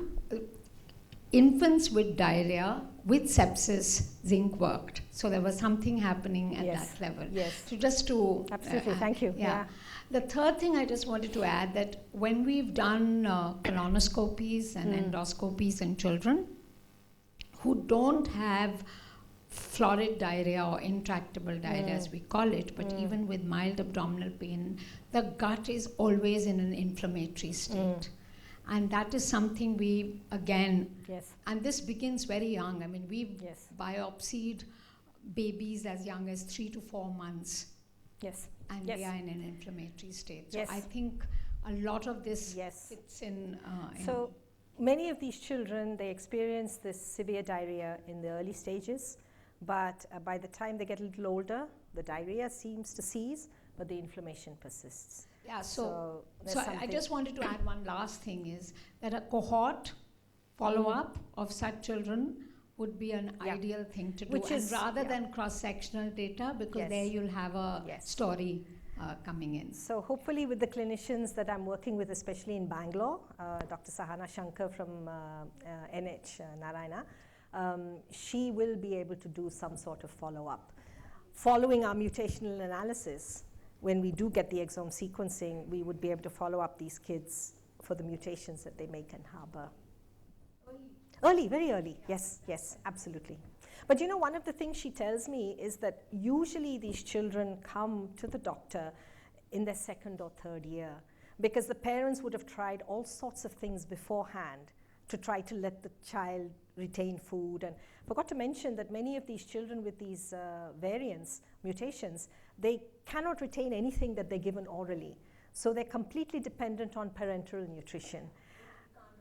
[SPEAKER 5] infants with diarrhea, with sepsis, zinc worked. So there was something happening at that level.
[SPEAKER 3] Yes.
[SPEAKER 5] So just to...
[SPEAKER 3] Absolutely, thank you.
[SPEAKER 5] Yeah. The third thing I just wanted to add that when we've done colonoscopies and endoscopies in children who don't have florid diarrhea or intractable diarrhea as we call it, but even with mild abdominal pain, the gut is always in an inflammatory state. And that is something we, again, and this begins very young. I mean, we've biopsied babies as young as 3 to 4 months.
[SPEAKER 3] Yes.
[SPEAKER 5] And they are in an inflammatory state. So I think a lot of this fits in.
[SPEAKER 3] So many of these children, they experience this severe diarrhea in the early stages, but by the time they get a little older, the diarrhea seems to cease, but the inflammation persists.
[SPEAKER 5] Yeah, so I just wanted to add one last thing is that a cohort follow-up of such children would be an ideal thing to do, and rather than cross-sectional data, because there you'll have a story coming in.
[SPEAKER 3] So hopefully with the clinicians that I'm working with, especially in Bangalore, Dr. Sahana Shankar from NH Narayana, she will be able to do some sort of follow-up. Following our mutational analysis, when we do get the exome sequencing, we would be able to follow up these kids for the mutations that they may can harbor. Early, very early, yes, absolutely. But you know, one of the things she tells me is that usually these children come to the doctor in their 2nd or 3rd year because the parents would have tried all sorts of things beforehand to try to let the child retain food. And forgot to mention that many of these children with these variants, mutations, they cannot retain anything that they're given orally. So they're completely dependent on parenteral nutrition,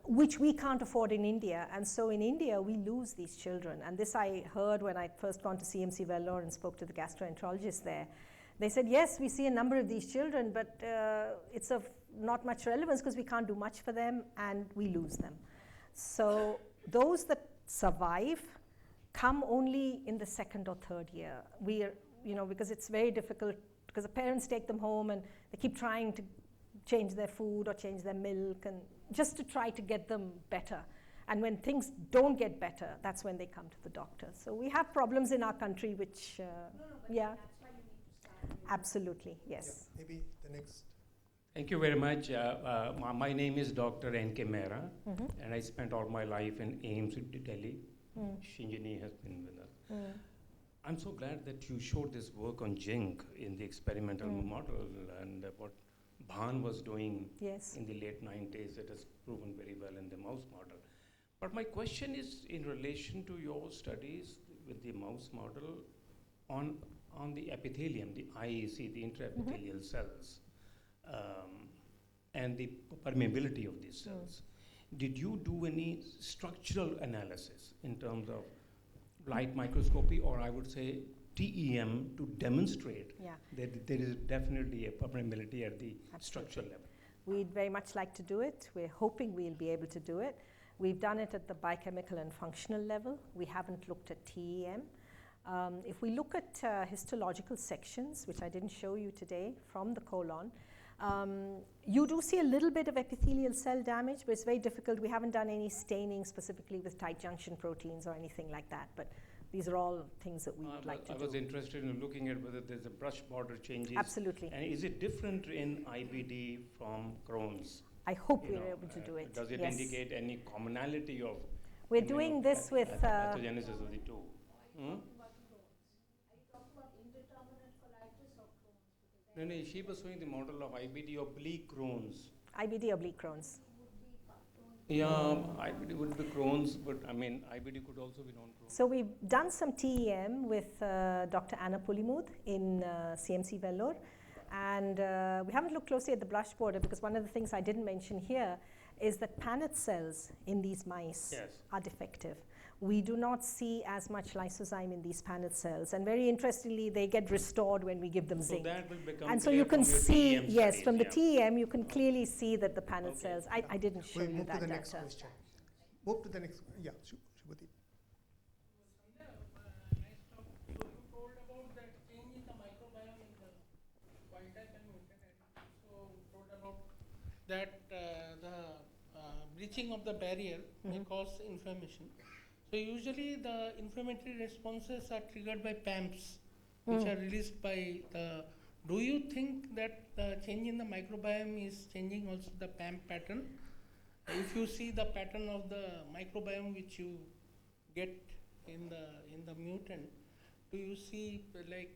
[SPEAKER 3] which we can't afford in India. And so in India, we lose these children. And this I heard when I first gone to CMC Vellore and spoke to the gastroenterologist there. They said, yes, we see a number of these children, but it's of not much relevance because we can't do much for them and we lose them. So those that survive come only in the 2nd or 3rd year. We are, because it's very difficult because the parents take them home and they keep trying to change their food or change their milk and just to try to get them better. And when things don't get better, that's when they come to the doctor. So we have problems in our country which,
[SPEAKER 5] That's why you need to start.
[SPEAKER 3] Absolutely, yes.
[SPEAKER 2] Yeah, maybe the next.
[SPEAKER 6] Thank you very much. My name is Dr. N.K. Mehra, and I spent all my life in AIIMS Delhi. Shinjini has been with us. I'm so glad that you showed this work on zinc in the experimental model and what Bhan was doing in the late 90s. It has proven very well in the mouse model. But my question is in relation to your studies with the mouse model on the epithelium, the IISc, the intraepithelial cells, and the permeability of these cells. Did you do any structural analysis in terms of light microscopy, or I would say TEM, to demonstrate that there is definitely a permeability at the structural level?
[SPEAKER 3] We'd very much like to do it. We're hoping we'll be able to do it. We've done it at the biochemical and functional level. We haven't looked at TEM. If we look at histological sections, which I didn't show you today, from the colon, you do see a little bit of epithelial cell damage, but it's very difficult. We haven't done any staining specifically with tight junction proteins or anything like that, but these are all things that we would like to do.
[SPEAKER 6] I was interested in looking at whether there's a brush border changes.
[SPEAKER 3] Absolutely.
[SPEAKER 6] And is it different in IBD from Crohn's?
[SPEAKER 3] I hope we're able to do it.
[SPEAKER 6] Does it indicate any commonality of?
[SPEAKER 3] We're doing this with
[SPEAKER 6] pathogenesis of the two. No, she was showing the model of IBD oblique Crohn's.
[SPEAKER 3] IBD oblique Crohn's.
[SPEAKER 6] Yeah, IBD would be Crohn's, but I mean, IBD could also be non-Crohn's.
[SPEAKER 3] So we've done some TEM with Dr. Anna Pulimuth in CMC Vellore, and we haven't looked closely at the blush border because one of the things I didn't mention here is that Paneth cells in these mice
[SPEAKER 6] Yes.
[SPEAKER 3] are defective. We do not see as much lysozyme in these Paneth cells, and very interestingly, they get restored when we give them
[SPEAKER 6] So
[SPEAKER 3] zinc.
[SPEAKER 6] that will become
[SPEAKER 3] And so
[SPEAKER 6] clear
[SPEAKER 3] you can
[SPEAKER 6] from your
[SPEAKER 3] see,
[SPEAKER 6] TEM
[SPEAKER 3] yes,
[SPEAKER 6] studies,
[SPEAKER 3] from the
[SPEAKER 6] yeah.
[SPEAKER 3] TEM, you can clearly see that the Paneth
[SPEAKER 6] Okay.
[SPEAKER 3] cells, I didn't show
[SPEAKER 2] We'll
[SPEAKER 3] you
[SPEAKER 2] move to
[SPEAKER 3] that
[SPEAKER 2] the next
[SPEAKER 3] data.
[SPEAKER 2] question. Move to the next, yeah, Shubhati.
[SPEAKER 7] So you told about that change in the microbiome in the wild type and mutant animals. So you told about that the breaching of the barrier may cause inflammation. So usually the inflammatory responses are triggered by PAMPs, which are released by the. Do you think that the change in the microbiome is changing also the PAMP pattern? If you see the pattern of the microbiome which you get in the mutant, do you see like?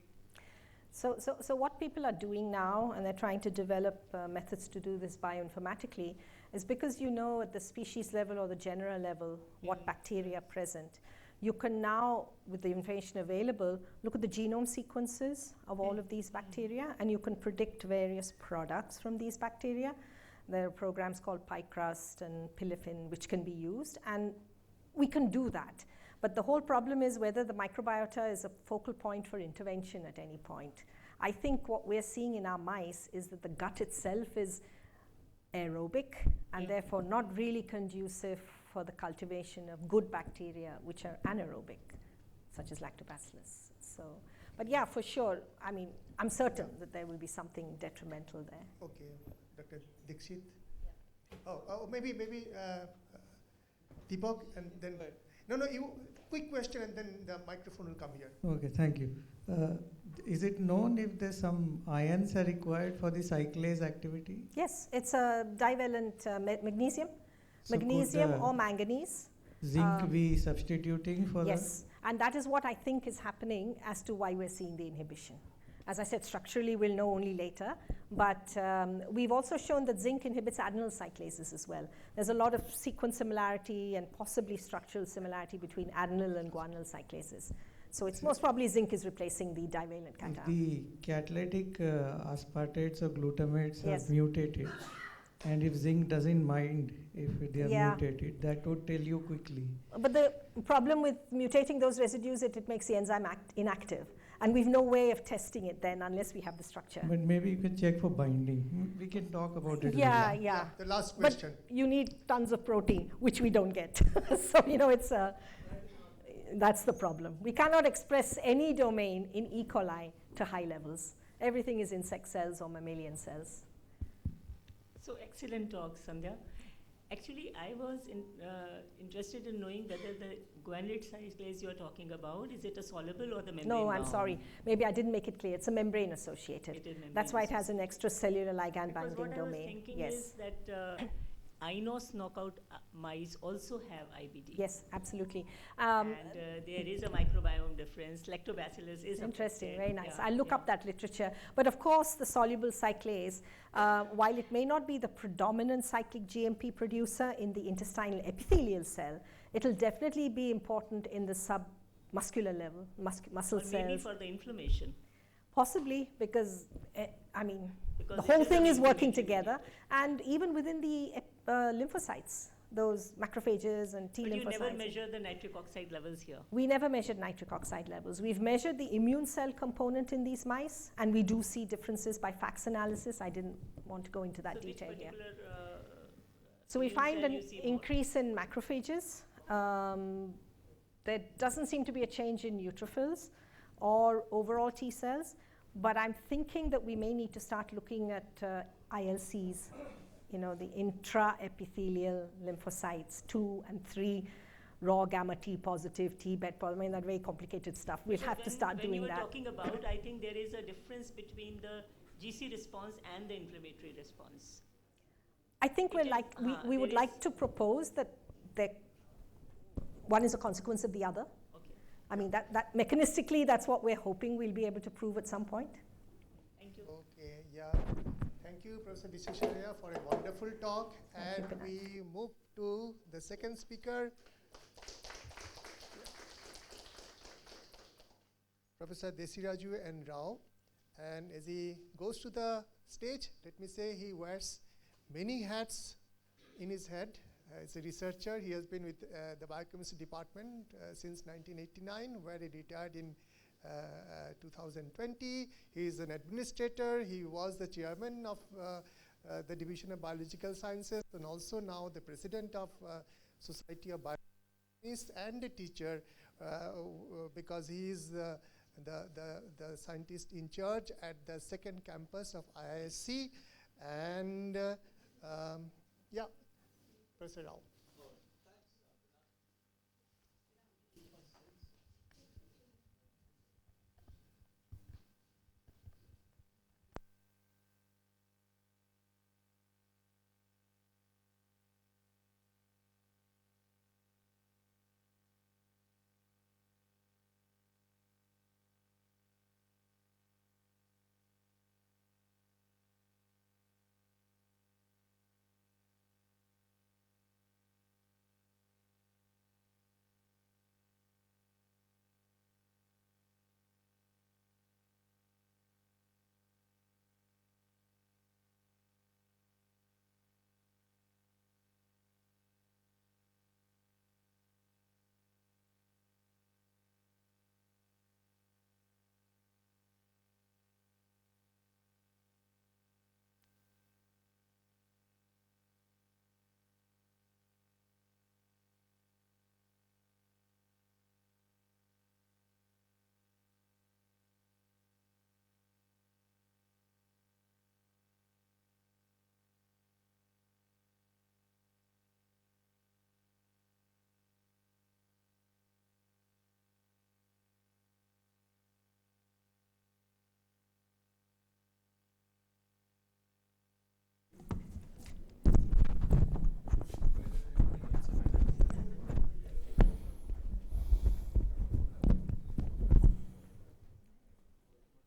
[SPEAKER 3] So what people are doing now, and they're trying to develop methods to do this bioinformatically, is because you know at the species level or the genera level what bacteria are present. You can now, with the information available, look at the genome sequences of all of these bacteria, and you can predict various products from these bacteria. There are programs called PyCrust and Pilifin which can be used, and we can do that. But the whole problem is whether the microbiota is a focal point for intervention at any point. I think what we're seeing in our mice is that the gut itself is aerobic and therefore not really conducive for the cultivation of good bacteria which are anaerobic, such as lactobacillus. So, but yeah, for sure, I mean, I'm certain that there will be something detrimental there.
[SPEAKER 2] Okay, Dr. Dixit. Oh, maybe Deepak, and then no, you quick question, and then the microphone will come here.
[SPEAKER 8] Okay, thank you. Is it known if there's some ions are required for the cyclase activity?
[SPEAKER 3] Yes, it's a divalent magnesium,
[SPEAKER 8] So could
[SPEAKER 3] magnesium or manganese.
[SPEAKER 8] Zinc be substituting for
[SPEAKER 3] Yes, and that is what I think is happening as to why we're seeing the inhibition. As I said, structurally we'll know only later, but we've also shown that zinc inhibits adenyl cyclases as well. There's a lot of sequence similarity and possibly structural similarity between adenyl and guanyl cyclases. So it's most probably zinc is replacing the divalent
[SPEAKER 8] that? If
[SPEAKER 3] cation.
[SPEAKER 8] the catalytic aspartates or glutamates
[SPEAKER 3] Yes.
[SPEAKER 8] are mutated, and if zinc doesn't mind if they are
[SPEAKER 3] Yeah.
[SPEAKER 8] mutated, that would tell you quickly.
[SPEAKER 3] But the problem with mutating those residues, it makes the enzyme inactive. And we've no way of testing it then unless we have the structure.
[SPEAKER 8] But maybe you can check for binding. We can talk about it
[SPEAKER 3] Yeah,
[SPEAKER 8] later.
[SPEAKER 3] yeah.
[SPEAKER 2] The last
[SPEAKER 3] But
[SPEAKER 2] question.
[SPEAKER 3] you need tons of protein, which we don't get. So, you know, that's the problem. We cannot express any domain in E. coli to high levels. Everything is insect cells or mammalian cells.
[SPEAKER 9] So excellent talk, Sandhya. Actually, I was interested in knowing whether the guanylate cyclase you're talking about, is it a soluble or the membrane
[SPEAKER 3] No, I'm
[SPEAKER 9] bound?
[SPEAKER 3] sorry. Maybe I didn't make it clear. It's a membrane associated.
[SPEAKER 9] It is membrane
[SPEAKER 3] That's why it has an extracellular ligand
[SPEAKER 9] Because
[SPEAKER 3] binding
[SPEAKER 9] what I was
[SPEAKER 3] domain.
[SPEAKER 9] thinking
[SPEAKER 3] Yes.
[SPEAKER 9] is that INOS knockout mice also have IBD.
[SPEAKER 3] Yes, absolutely.
[SPEAKER 9] And there is a microbiome difference. Lactobacillus is
[SPEAKER 3] Interesting,
[SPEAKER 9] affected.
[SPEAKER 3] very nice.
[SPEAKER 9] Yeah,
[SPEAKER 3] I'll look
[SPEAKER 9] yeah.
[SPEAKER 3] up that literature. But of course, the soluble cyclase, while it may not be the predominant cyclic GMP producer in the intestinal epithelial cell, it'll definitely be important in the submuscular level, muscle
[SPEAKER 9] Or
[SPEAKER 3] cells.
[SPEAKER 9] maybe for the inflammation.
[SPEAKER 3] Possibly, because,
[SPEAKER 9] Because
[SPEAKER 3] the
[SPEAKER 9] it
[SPEAKER 3] whole
[SPEAKER 9] is
[SPEAKER 3] thing
[SPEAKER 9] an
[SPEAKER 3] is working
[SPEAKER 9] inflammatory
[SPEAKER 3] together. And even within the lymphocytes, those macrophages and T
[SPEAKER 9] But you
[SPEAKER 3] lymphocytes.
[SPEAKER 9] never measure the nitric oxide levels here.
[SPEAKER 3] We never measured nitric oxide levels. We've measured the immune cell component in these mice, and we do see differences by FACS analysis. I didn't want to go into that
[SPEAKER 9] So which
[SPEAKER 3] detail here.
[SPEAKER 9] particular,
[SPEAKER 3] So we
[SPEAKER 9] immune
[SPEAKER 3] find
[SPEAKER 9] cell
[SPEAKER 3] an
[SPEAKER 9] you see more?
[SPEAKER 3] increase in macrophages. There doesn't seem to be a change in neutrophils or overall T cells, but I'm thinking that we may need to start looking at ILCs, you know, the intraepithelial lymphocytes, 2 and 3, raw gamma T positive, T beta positive, I mean, that very complicated stuff. We'll
[SPEAKER 9] Because
[SPEAKER 3] have to start
[SPEAKER 9] when
[SPEAKER 3] doing
[SPEAKER 9] you were
[SPEAKER 3] that.
[SPEAKER 9] talking about, I think there is a difference between the GC response and the inflammatory response.
[SPEAKER 3] I think
[SPEAKER 9] It is-
[SPEAKER 3] we would
[SPEAKER 9] there
[SPEAKER 3] like
[SPEAKER 9] is-
[SPEAKER 3] to propose that one is a consequence of the other.
[SPEAKER 9] Okay,
[SPEAKER 3] I mean, that mechanistically, that's what we're hoping we'll be able to prove at some point.
[SPEAKER 9] thank you.
[SPEAKER 2] Okay, yeah. Thank you, Professor Visweswariah, for a wonderful talk.
[SPEAKER 3] Thank you,
[SPEAKER 2] And
[SPEAKER 3] Pinak.
[SPEAKER 2] we move to the second speaker, Professor Desiraju and Rao. And as he goes to the stage, let me say he wears many hats in his head. As a researcher, he has been with the biochemistry department since 1989, where he retired in 2020. He is an administrator. He was the chairman of the Division of Biological Sciences, and also now the president of Society of Biochemists, and a teacher because he is the scientist in charge at the second campus of IISc. And yeah, Professor Rao.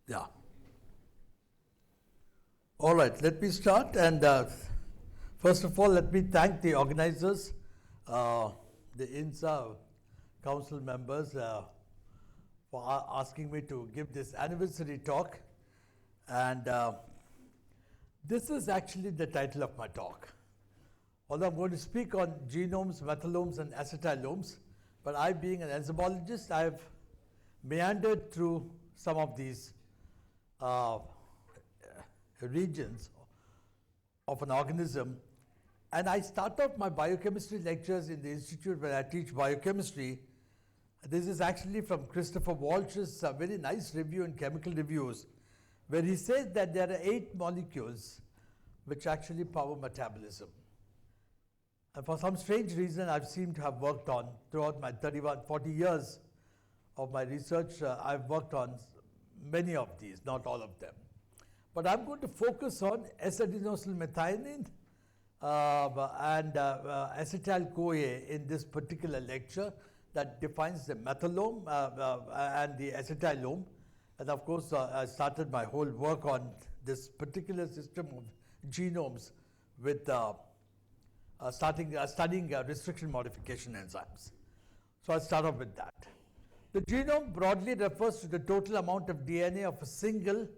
[SPEAKER 10] Yeah. All right, let me start. And first of all, let me thank the organizers, the INSA council members, for asking me to give this anniversary talk. And this is actually the title of my talk. Although I'm going to speak on genomes, methylomes, and acetylomes, but I, being an enzymologist, I've meandered through some of these regions of an organism. And I start off my biochemistry lectures in the institute where I teach biochemistry. This is actually from Christopher Walsh's very nice review in Chemical Reviews, where he says that there are 8 molecules which actually power metabolism. And for some strange reason, I've seemed to have worked on, throughout my 40 years of my research, I've worked on many of these, not all of them. But I'm going to focus on S-adenosyl methionine and acetyl-CoA in this particular lecture that defines the methylome and the acetylome. And of course, I started my whole work on this particular system of genomes with studying restriction modification enzymes. So I'll start off with that. The genome broadly refers to the total amount of DNA of a single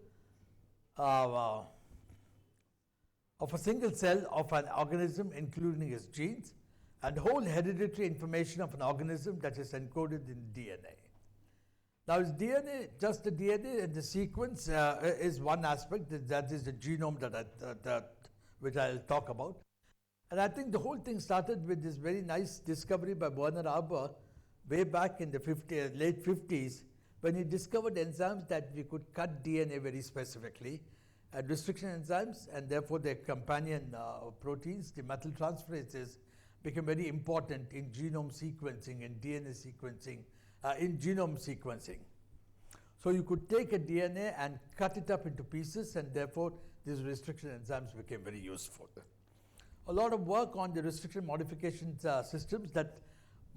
[SPEAKER 10] cell of an organism, including its genes, and whole hereditary information of an organism that is encoded in DNA. Now, is DNA just the DNA, and the sequence is one aspect, that is the genome which I'll talk about. And I think the whole thing started with this very nice discovery by Werner Arber way back in the late 50s, when he discovered enzymes that we could cut DNA very specifically, and restriction enzymes, and therefore their companion proteins, the methyltransferases, became very important in genome sequencing and DNA sequencing, in genome sequencing. So you could take a DNA and cut it up into pieces, and therefore these restriction enzymes became very useful. A lot of work on the restriction modification systems that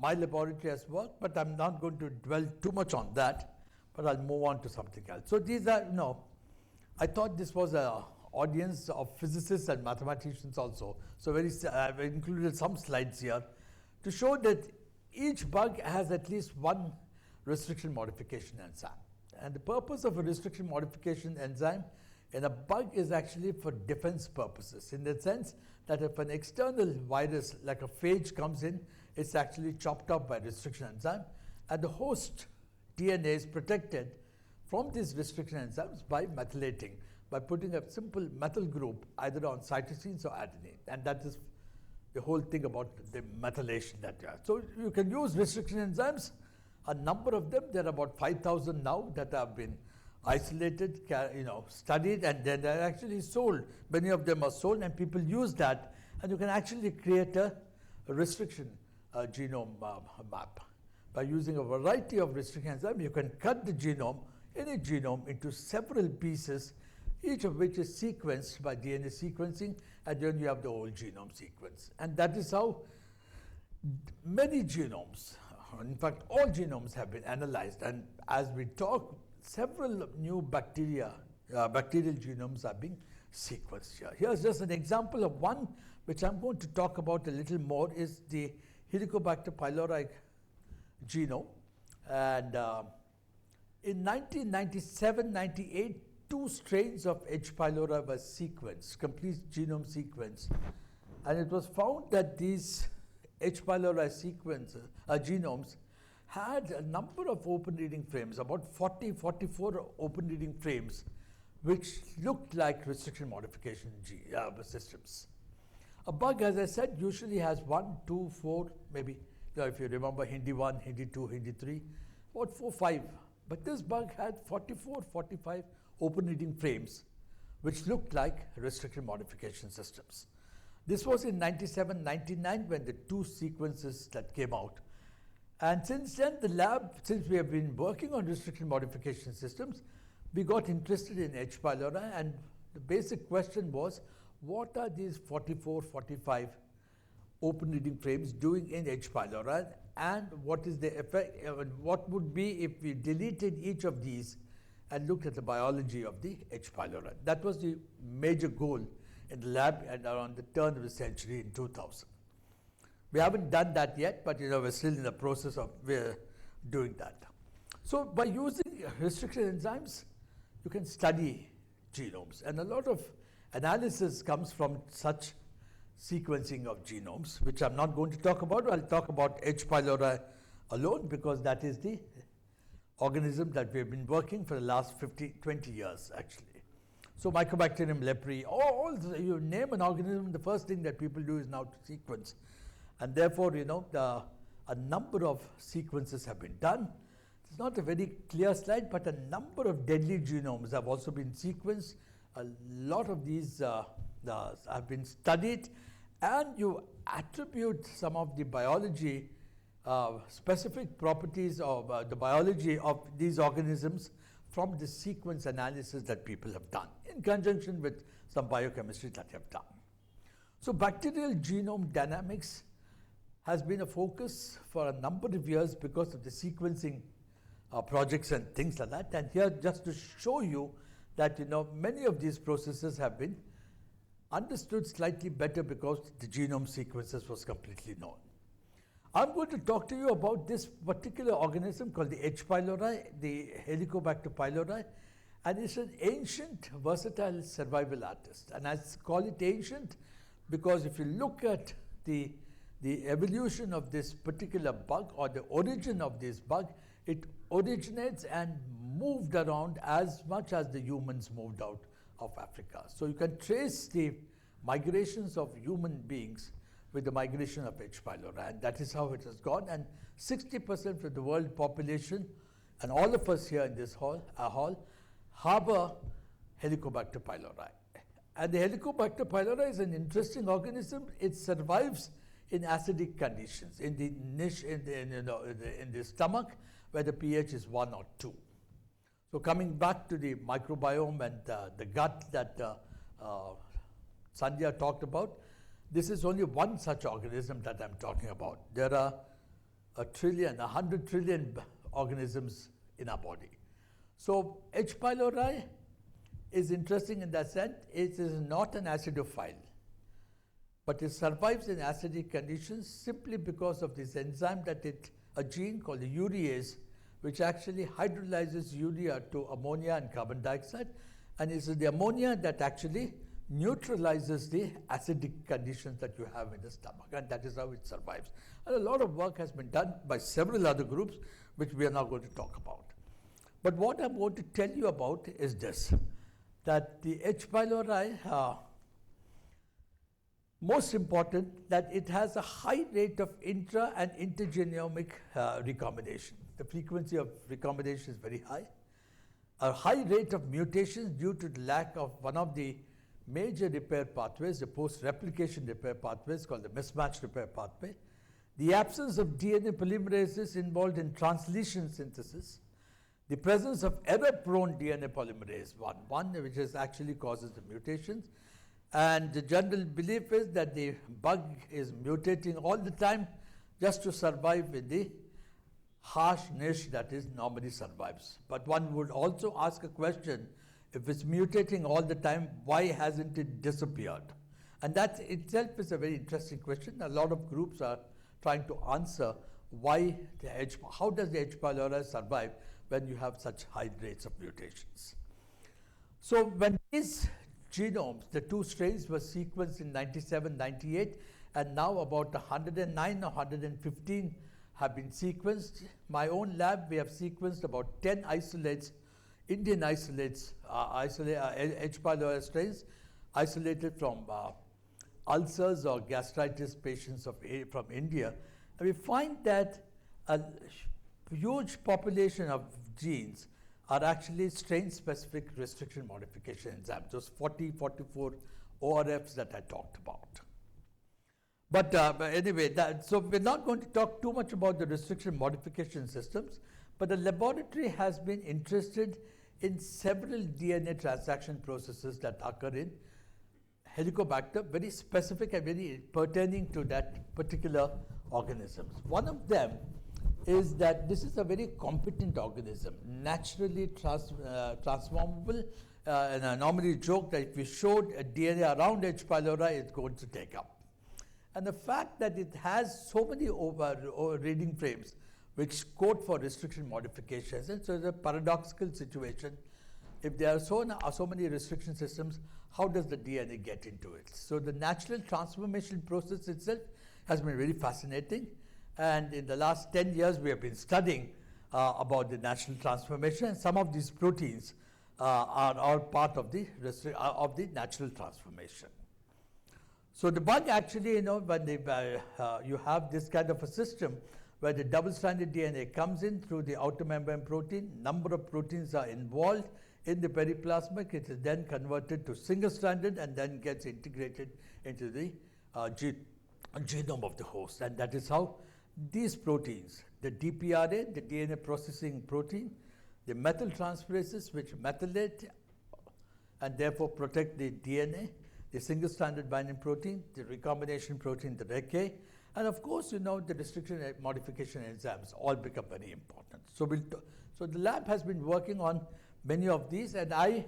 [SPEAKER 10] my laboratory has worked, but I'm not going to dwell too much on that, but I'll move on to something else. So these are, I thought this was an audience of physicists and mathematicians also. So I've included some slides here to show that each bug has at least one restriction modification enzyme. And the purpose of a restriction modification enzyme in a bug is actually for defense purposes, in the sense that if an external virus like a phage comes in, it's actually chopped up by restriction enzyme, and the host DNA is protected from these restriction enzymes by methylating, by putting a simple methyl group either on cytosines or adenine. And that is the whole thing about the methylation that you have. So you can use restriction enzymes, a number of them. There are about 5,000 now that have been isolated, studied, and then they're actually sold. Many of them are sold, and people use that, and you can actually create a restriction genome map. By using a variety of restriction enzymes, you can cut the genome, any genome, into several pieces, each of which is sequenced by DNA sequencing, and then you have the whole genome sequence. And that is how many genomes, in fact, all genomes have been analyzed. And as we talk, several new bacterial genomes are being sequenced here. Here's just an example of one, which I'm going to talk about a little more, is the Helicobacter pylori genome. And in 1997-98, 2 strains of H. pylori were sequenced, complete genome sequence. And it was found that these H. pylori genomes had a number of open reading frames, about 44 open reading frames, which looked like restriction modification systems. A bug, as I said, usually has 1, 2, 4, maybe, if you remember Hindi 1, Hindi 2, Hindi 3, about 4, 5. But this bug had 44, 45 open reading frames, which looked like restriction modification systems. This was in 97, 99 when the 2 sequences that came out. And since then, the lab, since we have been working on restriction modification systems, we got interested in H. pylori, and the basic question was, what are these 44, 45 open reading frames doing in H. pylori, and what is the effect, what would be if we deleted each of these and looked at the biology of the H. pylori. That was the major goal in the lab and around the turn of the century in 2000. We haven't done that yet, but we're still in the process of doing that. So by using restriction enzymes, you can study genomes, and a lot of analysis comes from such sequencing of genomes, which I'm not going to talk about. I'll talk about H. pylori alone, because that is the organism that we've been working for the last 20 years, actually. So Mycobacterium leprae, you name an organism, the first thing that people do is now to sequence. And therefore, a number of sequences have been done. It's not a very clear slide, but a number of deadly genomes have also been sequenced. A lot of these have been studied, and you attribute some of the biology, specific properties of the biology of these organisms from the sequence analysis that people have done, in conjunction with some biochemistry that they have done. So bacterial genome dynamics has been a focus for a number of years because of the sequencing projects and things like that. And here, just to show you that many of these processes have been understood slightly better because the genome sequences was completely known. I'm going to talk to you about this particular organism called the H. pylori, the Helicobacter pylori, and it's an ancient, versatile survival artist. And I call it ancient because if you look at the evolution of this particular bug, or the origin of this bug, it originates and moved around as much as the humans moved out of Africa. So you can trace the migrations of human beings with the migration of H. pylori, and that is how it has gone. And 60% of the world population, and all of us here in this hall, harbor Helicobacter pylori. And the Helicobacter pylori is an interesting organism. It survives in acidic conditions, in the niche, in the stomach, where the pH is 1 or 2. So coming back to the microbiome and the gut that Sandhya talked about, this is only one such organism that I'm talking about. There are 100 trillion organisms in our body. So H. pylori is interesting in that sense. It is not an acidophile, but it survives in acidic conditions simply because of this enzyme a gene called the urease, which actually hydrolyzes urea to ammonia and carbon dioxide. And it's the ammonia that actually neutralizes the acidic conditions that you have in the stomach, and that is how it survives. And a lot of work has been done by several other groups, which we are now going to talk about. But what I'm going to tell you about is this, that the H. pylori, most important, that it has a high rate of intra and intergenomic recombination. The frequency of recombination is very high. A high rate of mutations due to the lack of one of the major repair pathways, the post-replication repair pathways called the mismatch repair pathway. The absence of DNA polymerases involved in translation synthesis. The presence of error-prone DNA polymerase 1, which is actually causes the mutations. And the general belief is that the bug is mutating all the time just to survive in the harsh niche that is normally survives. But one would also ask a question, if it's mutating all the time, why hasn't it disappeared? And that itself is a very interesting question. A lot of groups are trying to answer how does the H. pylori survive when you have such high rates of mutations. So when these genomes, the two strains were sequenced in 97, 98, and now about 109 or 115 have been sequenced. My own lab, we have sequenced about 10 isolates, Indian isolates, H. pylori strains, isolated from ulcers or gastritis patients from India. And we find that a huge population of genes are actually strain-specific restriction modification enzymes, those 44 ORFs that I talked about. But anyway, so we're not going to talk too much about the restriction modification systems, but the laboratory has been interested in several DNA transaction processes that occur in Helicobacter, very specific and very pertaining to that particular organisms. One of them is that this is a very competent organism, naturally transformable, and I normally joke that if we showed a DNA around H. pylori, it's going to take up. And the fact that it has so many reading frames which code for restriction modifications, and so it's a paradoxical situation. If there are so many restriction systems, how does the DNA get into it? So the natural transformation process itself has been very fascinating. And in the last 10 years, we have been studying about the natural transformation. And some of these proteins are all part of the natural transformation. So the bug actually, when you have this kind of a system where the double-stranded DNA comes in through the outer membrane protein, number of proteins are involved in the periplasmic, it is then converted to single-stranded and then gets integrated into the genome of the host. And that is how these proteins, the DPRA, the DNA processing protein, the methyltransferases which methylate and therefore protect the DNA, the single-stranded binding protein, the recombination protein, the REC, and of course, the restriction modification enzymes all become very important. So the lab has been working on many of these, and I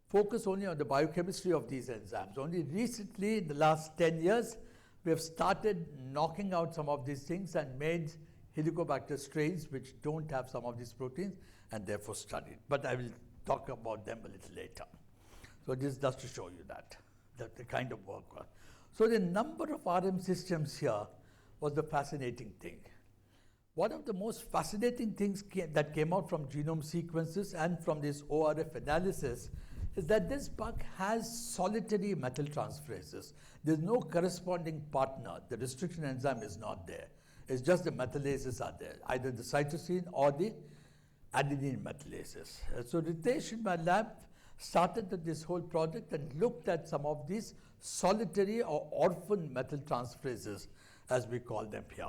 [SPEAKER 10] focus only on the biochemistry of these enzymes. Only recently, in the last 10 years, we have started knocking out some of these things and made Helicobacter strains which don't have some of these proteins and therefore studied. But I will talk about them a little later. So this is just to show you that the kind of work. So the number of RM systems here was the fascinating thing. One of the most fascinating things that came out from genome sequences and from this ORF analysis is that this bug has solitary methyltransferases. There's no corresponding partner. The restriction enzyme is not there. It's just the methylases are there, either the cytosine or the adenine methylases. So Ritesh in my lab started this whole project and looked at some of these solitary or orphan methyltransferases, as we call them here.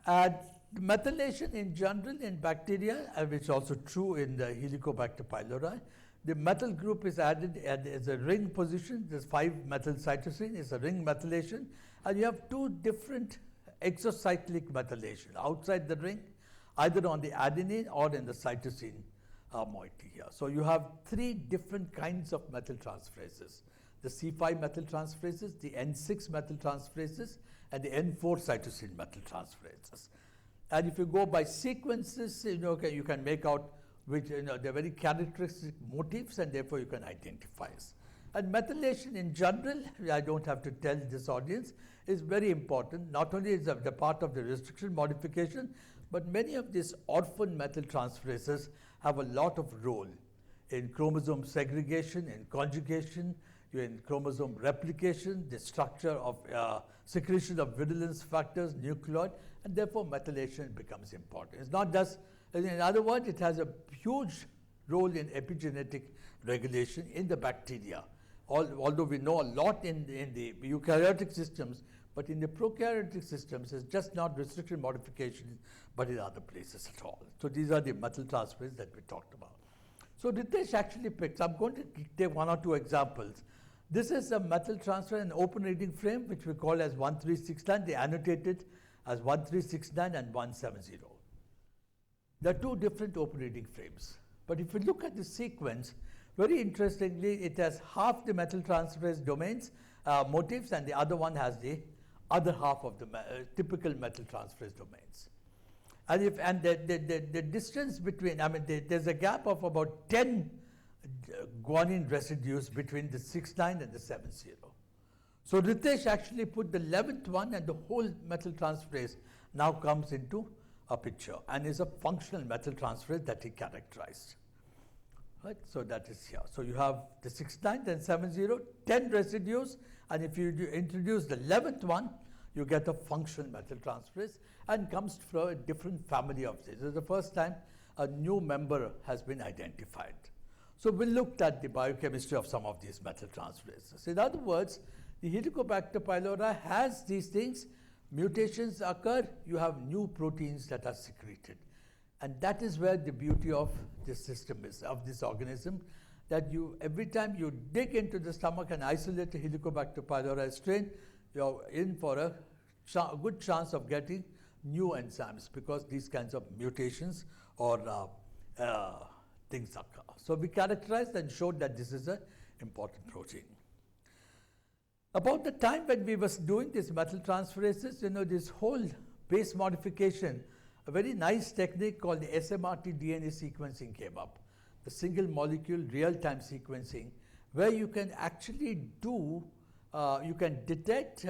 [SPEAKER 10] And methylation in general in bacteria, which is also true in the Helicobacter pylori, the methyl group is added as a ring position. There's 5-methyl cytosine, it's a ring methylation, and you have 2 different exocyclic methylation outside the ring, either on the adenine or in the cytosine moiety here. So you have 3 different kinds of methyltransferases: the C5 methyltransferases, the N6 methyltransferases, and the N4 cytosine methyltransferases. And if you go by sequences, you can make out which they're very characteristic motifs, and therefore you can identify us. And methylation in general, I don't have to tell this audience, is very important. Not only is the part of the restriction modification, but many of these orphan methyltransferases have a lot of role in chromosome segregation, in conjugation, in chromosome replication, the structure of secretion of virulence factors, nucleoid, and therefore methylation becomes important. It's not just, in other words, it has a huge role in epigenetic regulation in the bacteria. Although we know a lot in the eukaryotic systems, but in the prokaryotic systems, it's just not restriction modification, but in other places at all. So these are the methyltransferases that we talked about. So Ritesh actually picks, I'm going to take one or two examples. This is a methyltransfer, an open reading frame, which we call as 1369. They annotate it as 1369 and 170. There are two different open reading frames. But if you look at the sequence, very interestingly, it has half the methyltransferase domains, motifs, and the other one has the other half of the typical methyltransferase domains. And the distance between, there's a gap of about 10 guanine residues between the 6,9 and the 7,0. So Ritesh actually put the 11th one, and the whole methyltransferase now comes into a picture and is a functional methyltransferase that he characterized. Right? So that is here. So you have the 6,9 and 7,0, 10 residues, and if you introduce the 11th one, you get a functional methyltransferase and comes from a different family of this. This is the first time a new member has been identified. So we looked at the biochemistry of some of these methyltransferases. In other words, the Helicobacter pylori has these things. Mutations occur, you have new proteins that are secreted. And that is where the beauty of this system is, of this organism, that you, every time you dig into the stomach and isolate a Helicobacter pylori strain, you're in for a good chance of getting new enzymes, because these kinds of mutations or things occur. So we characterized and showed that this is an important protein. About the time when we was doing these methyltransferases, this whole base modification, a very nice technique called the SMRT DNA sequencing came up, the single molecule real-time sequencing, where you can actually do, you can detect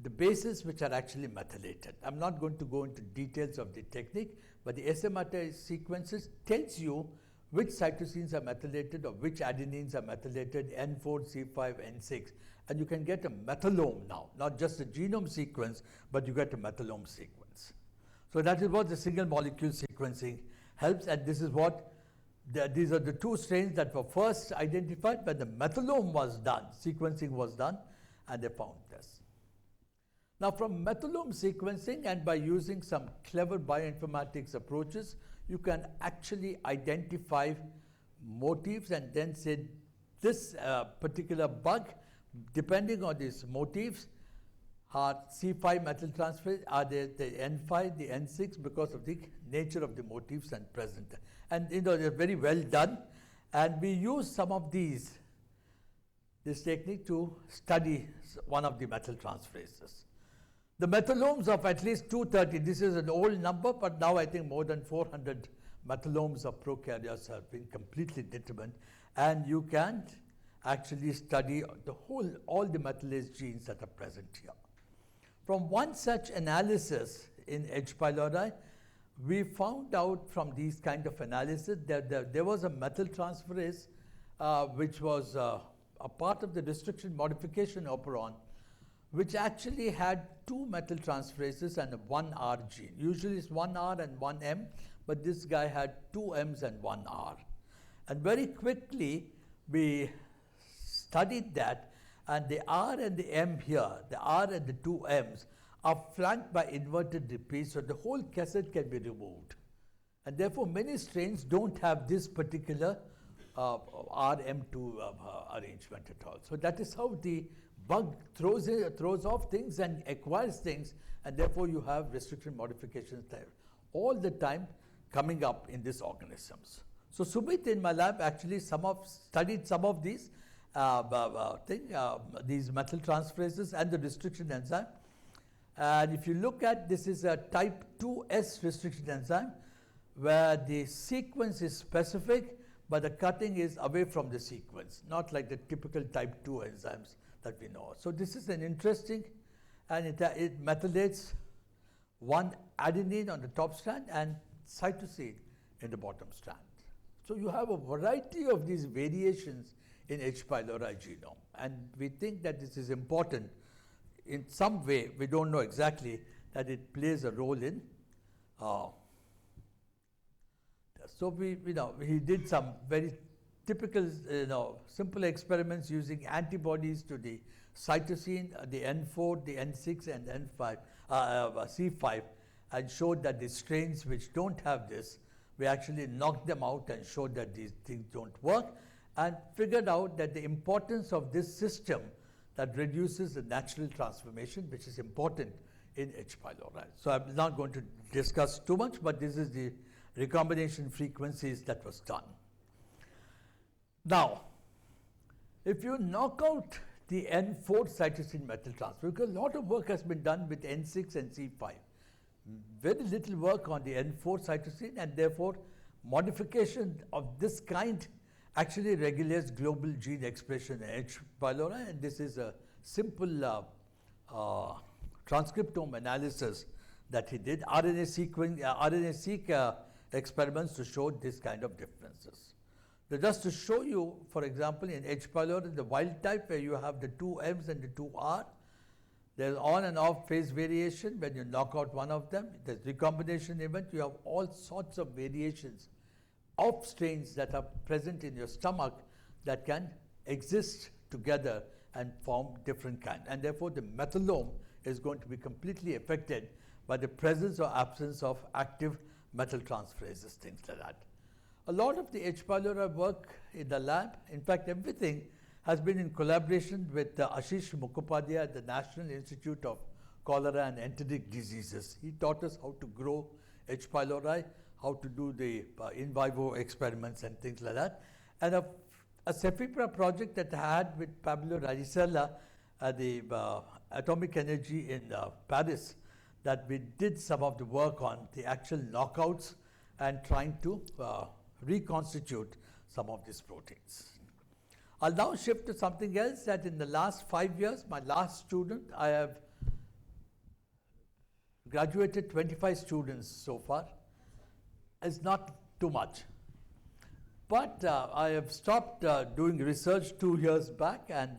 [SPEAKER 10] the bases which are actually methylated. I'm not going to go into details of the technique, but the SMRT sequences tells you which cytosines are methylated or which adenines are methylated, N4, C5, N6. And you can get a methylome now, not just a genome sequence, but you get a methylome sequence. So that is what the single molecule sequencing helps, and this is what, these are the two strains that were first identified when the methylome was done, sequencing was done, and they found this. Now from methylome sequencing, and by using some clever bioinformatics approaches, you can actually identify motifs and then say this particular bug, depending on these motifs, are C5 methyltransferase, are they the N5, the N6, because of the nature of the motifs and present. And they're very well done. And we use some of this technique to study one of the methyltransferases. The methylomes of at least 230, this is an old number, but now I think more than 400 methylomes of prokaryotes have been completely determined, and you can actually study all the methylase genes that are present here. From one such analysis in H. pylori, we found out from these kind of analysis that there was a methyltransferase which was a part of the restriction modification operon, which actually had two methyltransferases and a 1R gene. Usually it's 1R and 1M, but this guy had two M's and 1R. And very quickly we studied that, and the R and the M here, the R and the two M's, are flanked by inverted repeats, so the whole cassette can be removed. And therefore many strains don't have this particular RM2 arrangement at all. So that is how the bug throws off things and acquires things, and therefore you have restriction modifications there all the time coming up in these organisms. So Sumit in my lab actually studied some of these these methyltransferases and the restriction enzyme. And if you look at, this is a type 2S restriction enzyme, where the sequence is specific, but the cutting is away from the sequence, not like the typical type 2 enzymes that we know. So this is an interesting, and it methylates one adenine on the top strand and cytosine in the bottom strand. So you have a variety of these variations in H. pylori genome, and we think that this is important in some way. We don't know exactly that it plays a role in. So he did some very typical, simple experiments using antibodies to the cytosine, the N4, the N6, and N5, C5, and showed that the strains which don't have this, we actually knocked them out and showed that these things don't work, and figured out that the importance of this system that reduces the natural transformation, which is important in H. pylori. So I'm not going to discuss too much, but this is the recombination frequencies that was done. Now, if you knock out the N4 cytosine methyltransfer, because a lot of work has been done with N6 and C5, very little work on the N4 cytosine, and therefore modification of this kind actually regulates global gene expression in H. pylori, and this is a simple transcriptome analysis that he did, RNA-seq experiments to show this kind of differences. So just to show you, for example, in H. pylori, the wild type where you have the 2 M's and the 2 R, there's on and off phase variation. When you knock out one of them, there's recombination event. You have all sorts of variations of strains that are present in your stomach that can exist together and form different kind. And therefore, the methylome is going to be completely affected by the presence or absence of active methyltransferases, things like that. A lot of the H. pylori work in the lab, in fact, everything has been in collaboration with Ashish Mukhopadhyay at the National Institute of Cholera and Enteric Diseases. He taught us how to grow H. pylori, how to do the in vivo experiments and things like that. And a Cephipra project that I had with Pablo Radicella at the Atomic Energy in Paris, that we did some of the work on the actual knockouts and trying to reconstitute some of these proteins. I'll now shift to something else that in the last 5 years, my last student, I have graduated 25 students so far. It's not too much. But I have stopped doing research 2 years back, and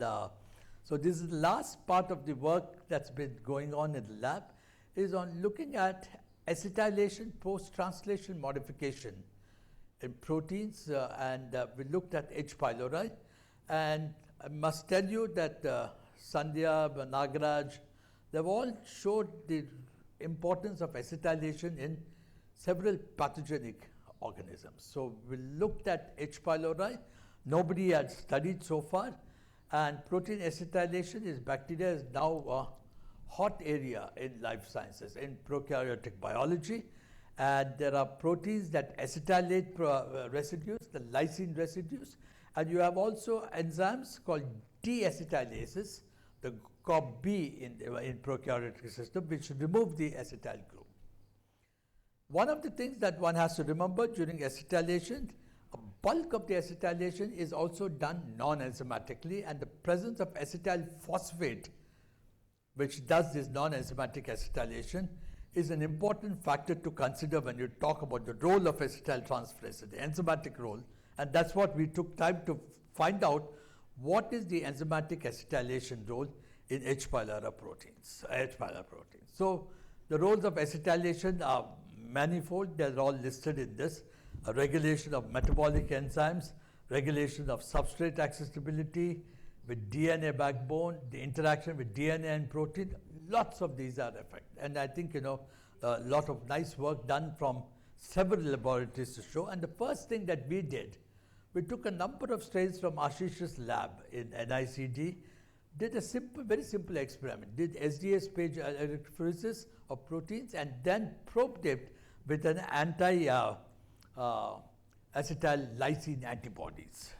[SPEAKER 10] so this is the last part of the work that's been going on in the lab, is on looking at acetylation post-translation modification in proteins, and we looked at H. pylori. And I must tell you that Sandhya, Nagaraj, they've all showed the importance of acetylation in several pathogenic organisms. So we looked at H. pylori. Nobody had studied so far. And protein acetylation is bacteria is now a hot area in life sciences, in prokaryotic biology. And there are proteins that acetylate residues, the lysine residues. And you have also enzymes called deacetylases, the COB-B in prokaryotic system, which remove the acetyl group. One of the things that one has to remember during acetylation, a bulk of the acetylation is also done non-enzymatically, and the presence of acetyl phosphate, which does this non-enzymatic acetylation, is an important factor to consider when you talk about the role of acetyltransferase, the enzymatic role. And that's what we took time to find out, what is the enzymatic acetylation role in H. pylori proteins. So the roles of acetylation are manifold. They're all listed in this. A regulation of metabolic enzymes, regulation of substrate accessibility with DNA backbone, the interaction with DNA and protein. Lots of these are affected. And I think, a lot of nice work done from several laboratories to show. And the first thing that we did, we took a number of strains from Ashish's lab in NICD, did a very simple experiment, did SDS page electrophoresis of proteins, and then probed it with an anti-acetyl lysine antibodies.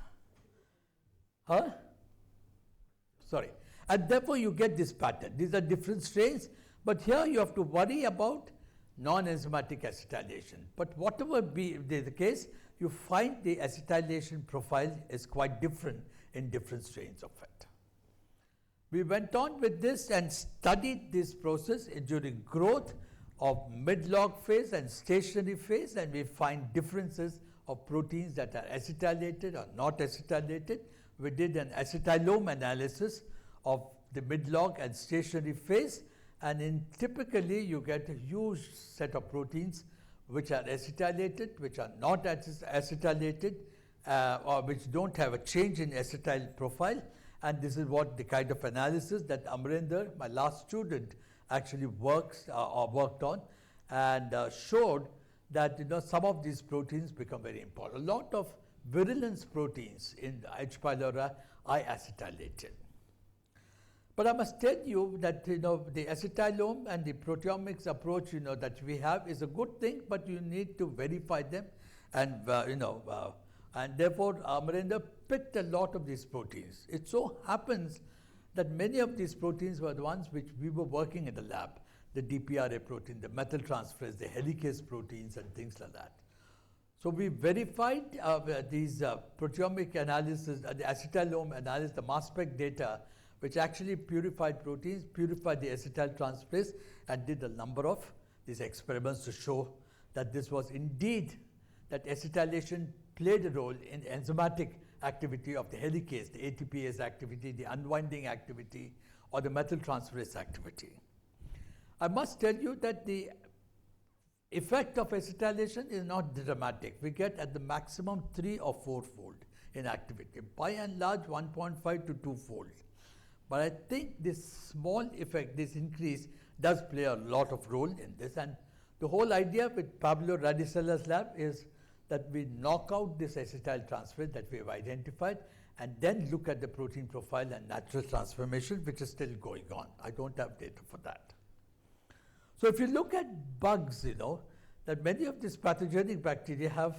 [SPEAKER 10] And therefore you get this pattern. These are different strains, but here you have to worry about non-enzymatic acetylation. But whatever be the case, you find the acetylation profile is quite different in different strains of it. We went on with this and studied this process during growth of mid-log phase and stationary phase, and we find differences of proteins that are acetylated or not acetylated. We did an acetylome analysis of the mid-log and stationary phase, and typically you get a huge set of proteins which are acetylated, which are not acetylated, or which don't have a change in acetyl profile. And this is what the kind of analysis that Amrinder, my last student, actually worked on, and showed that some of these proteins become very important. A lot of virulence proteins in H. pylori are acetylated. But I must tell you that the acetylome and the proteomics approach that we have is a good thing, but you need to verify them, and and therefore Amrinder picked a lot of these proteins. It so happens that many of these proteins were the ones which we were working in the lab, the DPRA protein, the methyltransferase, the helicase proteins and things like that. So we verified these proteomic analysis, the acetylome analysis, the mass spec data, which actually purified proteins, purified the acetyltransferase, and did a number of these experiments to show that this was indeed, that acetylation played a role in enzymatic activity of the helicase, the ATPase activity, the unwinding activity, or the methyltransferase activity. I must tell you that the effect of acetylation is not dramatic. We get at the maximum 3 or 4-fold in activity, by and large 1.5 to 2-fold. But I think this small effect, this increase, does play a lot of role in this. And the whole idea with Pablo Radicella's lab is that we knock out this acetyltransferase that we have identified, and then look at the protein profile and natural transformation, which is still going on. I don't have data for that. So if you look at bugs, that many of these pathogenic bacteria have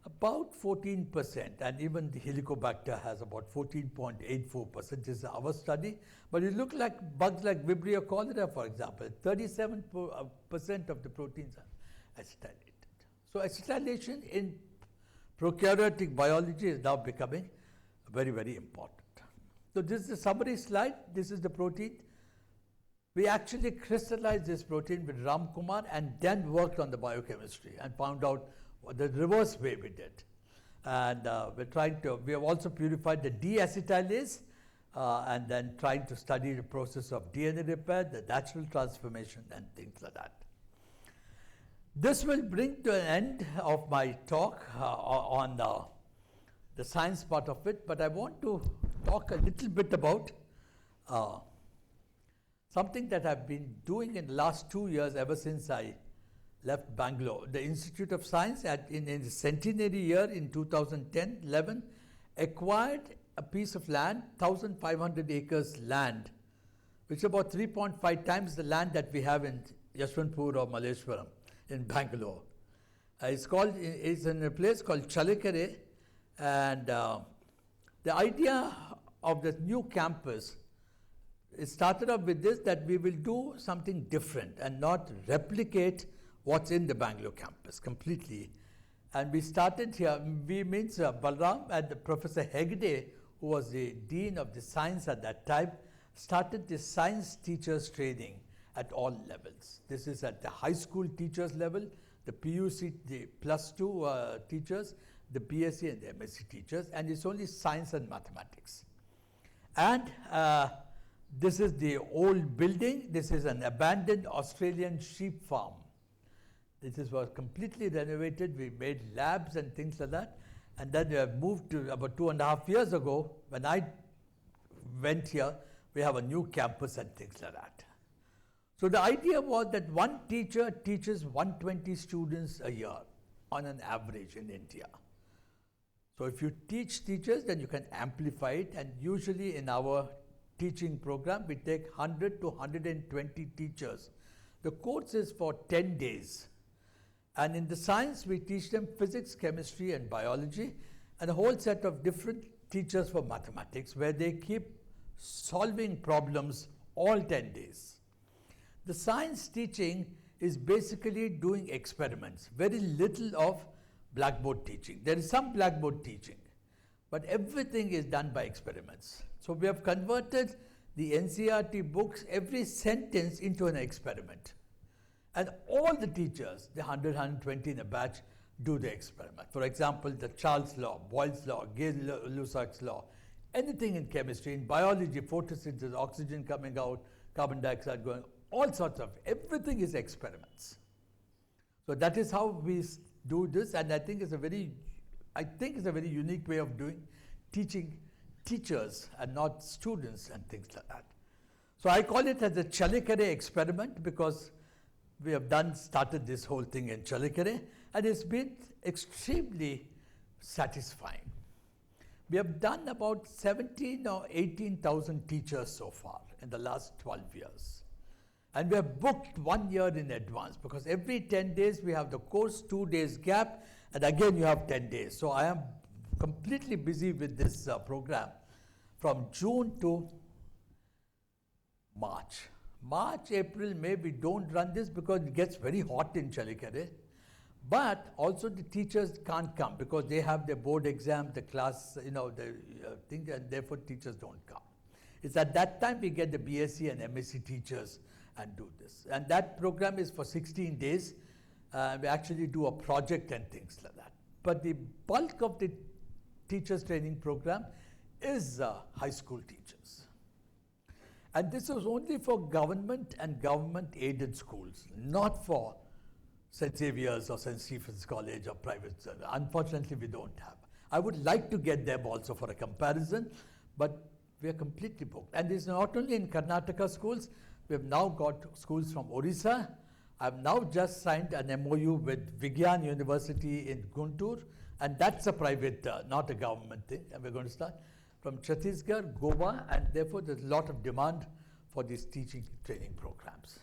[SPEAKER 10] about 14%, and even the Helicobacter has about 14.84%. This is our study. But you look like bugs like Vibrio cholera, for example, 37% of the proteins are acetylated. So acetylation in prokaryotic biology is now becoming very, very important. So this is the summary slide. This is the protein. We actually crystallized this protein with Ram Kumar and then worked on the biochemistry and found out the reverse way we did. And we have also purified the deacetylase and then trying to study the process of DNA repair, the natural transformation and things like that. This will bring to an end of my talk on the science part of it, but I want to talk a little bit about something that I've been doing in the last 2 years ever since I left Bangalore. The Institute of Science in the centenary year in 2010-11 acquired a piece of land, 1,500 acres land, which is about 3.5 times the land that we have in Yashwantpur or Malleshwaram in Bangalore. It's in a place called Chalekere, and the idea of the new campus, it started off with this, that we will do something different and not replicate what's in the Bangalore campus completely. And we started here, we means Balram and Professor Hegde, who was the Dean of the Science at that time, started the science teachers training at all levels. This is at the high school teachers level, the PUC, the +2 teachers, the BSc and the MSc teachers, and it's only science and mathematics. And this is the old building. This is an abandoned Australian sheep farm. This was completely renovated. We made labs and things like that. And then we have moved to about 2.5 years ago. When I went here, we have a new campus and things like that. So the idea was that one teacher teaches 120 students a year on an average in India. So if you teach teachers, then you can amplify it. And usually in our teaching program, we take 100 to 120 teachers. The course is for 10 days. And in the science, we teach them physics, chemistry, and biology, and a whole set of different teachers for mathematics, where they keep solving problems all 10 days. The science teaching is basically doing experiments, very little of blackboard teaching. There is some blackboard teaching, but everything is done by experiments. So we have converted the NCERT books, every sentence into an experiment. And all the teachers, the 100, 120 in a batch, do the experiment. For example, the Charles law, Boyle's law, Gay-Lussac's law, anything in chemistry, in biology, photosynthesis, oxygen coming out, carbon dioxide going, all sorts of, everything is experiments. So that is how we do this, and I think it's a very unique way of teaching teachers and not students and things like that. So I call it as a Chalikere experiment because we have started this whole thing in Chalikere, and it's been extremely satisfying. We have done about 17 or 18,000 teachers so far in the last 12 years. And we have booked 1 year in advance because every 10 days we have the course, 2 days gap, and again you have 10 days. So I am completely busy with this program from June to March. March, April, May, we don't run this because it gets very hot in Chalikere. But also the teachers can't come because they have their board exam, the class, the thing, and therefore teachers don't come. It's at that time we get the BSc and MSc teachers and do this. And that program is for 16 days. We actually do a project and things like that. But the bulk of the teachers training program is high school teachers. And this is only for government and government-aided schools, not for St. Xavier's or St. Stephen's College or private. Unfortunately, we don't have. I would like to get them also for a comparison, but we are completely booked. And it's not only in Karnataka schools, we have now got schools from Orissa. I've now just signed an MOU with Vigyan University in Guntur, and that's a private, not a government thing, and we're going to start from Chhattisgarh, Goa, and therefore there's a lot of demand for these teaching training programs.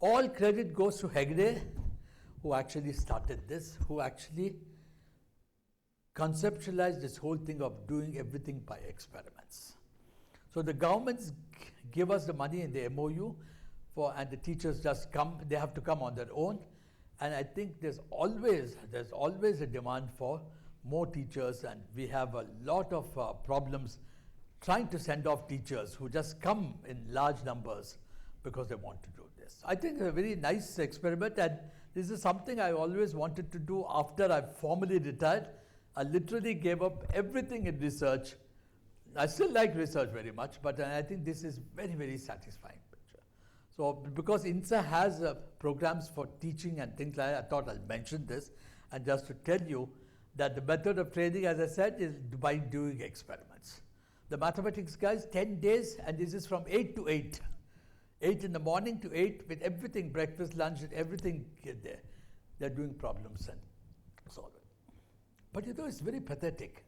[SPEAKER 10] All credit goes to Hegde, who actually started this, who actually conceptualized this whole thing of doing everything by experiments. So the governments give us the money in the MOU, and the teachers just come, they have to come on their own. And I think there's always a demand for more teachers, and we have a lot of problems trying to send off teachers who just come in large numbers because they want to do this. I think it's a very nice experiment, and this is something I always wanted to do after I formally retired. I literally gave up everything in research. I still like research very much, but I think this is very, very satisfying picture. So because INSA has programs for teaching and things like that, I thought I'll mention this, and just to tell you that the method of training, as I said, is by doing experiments. The mathematics guys, 10 days, and this is from 8 to 8. 8 in the morning to 8 with everything, breakfast, lunch, and everything there. They're doing problems and solving. But it's very pathetic.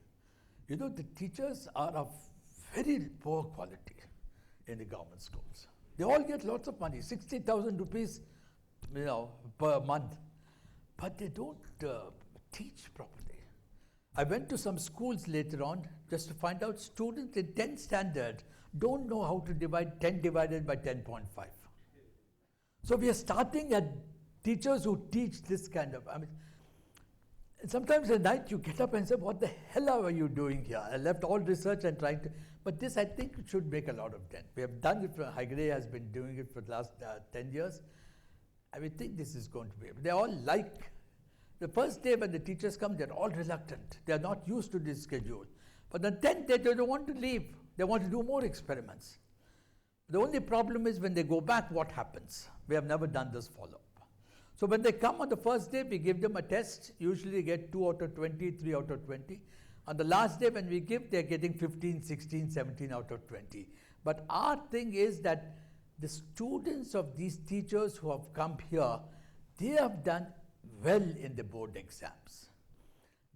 [SPEAKER 10] The teachers are of very poor quality in the government schools. They all get lots of money, 60,000 rupees, per month. But they don't teach properly. I went to some schools later on just to find out students in 10th standard don't know how to divide 10 divided by 10.5. So we are starting at teachers who teach this kind of, sometimes at night you get up and say, what the hell are you doing here? I left all research and trying to, but this I think should make a lot of dent. We have done it, Hegde has been doing it for the last 10 years. I think this is going to be, they all like, the first day when the teachers come, they're all reluctant. They're not used to this schedule. But the 10th day, they don't want to leave. They want to do more experiments. The only problem is when they go back, what happens? We have never done this follow-up. So when they come on the first day, we give them a test. Usually get 2 out of 20, 3 out of 20. On the last day when we give, they're getting 15, 16, 17 out of 20. But our thing is that the students of these teachers who have come here, they have done well in the board exams.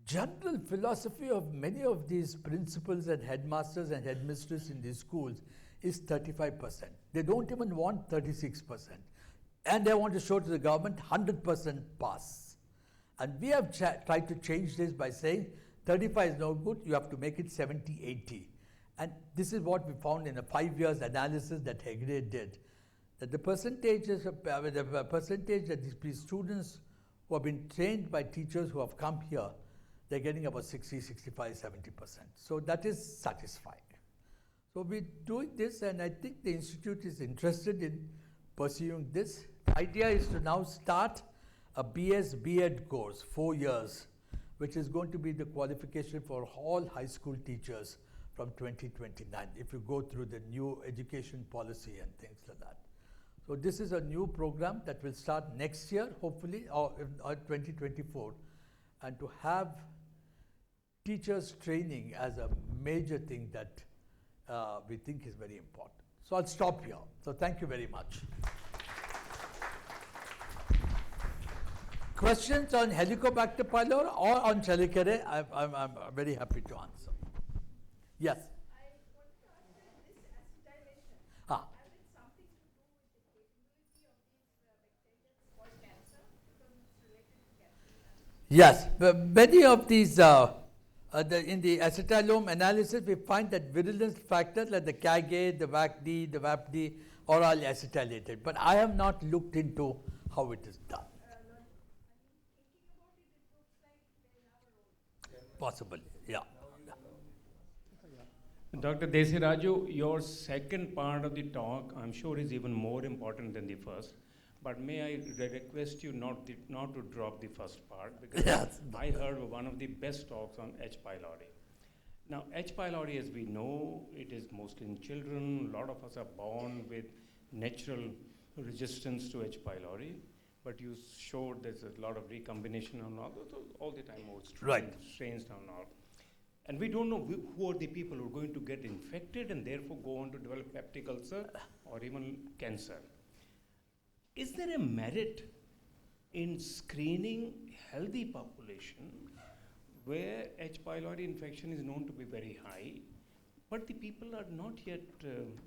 [SPEAKER 10] General philosophy of many of these principals and headmasters and headmistresses in these schools is 35%. They don't even want 36%. And they want to show to the government 100% pass. And we have tried to change this by saying 35 is no good, you have to make it 70, 80. And this is what we found in a 5 years analysis that Hegde did. that the percentages of, the percentage that these students who have been trained by teachers who have come here, they're getting about 60, 65, 70%. So that is satisfying. So we're doing this, and I think the institute is interested in pursuing this. The idea is to now start a BS B.Ed course, 4 years, which is going to be the qualification for all high school teachers from 2029, if you go through the new education policy and things like that. So this is a new program that will start next year, hopefully, or 2024, and to have teachers training as a major thing that we think is very important. So I'll stop here. So thank you very much. Questions on Helicobacter pylori or on Chalicare? I'm very happy to answer. Yes.
[SPEAKER 11] I want to ask that this acetylation, has it something to do with the capability of these bacteria for cancer? Because it's related to cancer.
[SPEAKER 10] Yes, many of these, in the acetylome analysis, we find that virulence factors like the CAG-A, the VAC-D, the VAP-D are all acetylated. But I have not looked into how it is done. Possibly, yeah.
[SPEAKER 6] Dr. Desiraju, your second part of the talk, I'm sure, is even more important than the first. But may I request you not to drop the first part, because
[SPEAKER 10] yes.
[SPEAKER 6] I heard one of the best talks on H. pylori. Now, H. pylori, as we know, it is mostly in children. A lot of us are born with natural resistance to H. pylori. But you showed there's a lot of recombination and all the time, more strains and all. And we don't know who are the people who are going to get infected and therefore go on to develop peptic ulcer or even cancer. Is there a merit in screening healthy population where H. pylori infection is known to be very high, but the people are not yet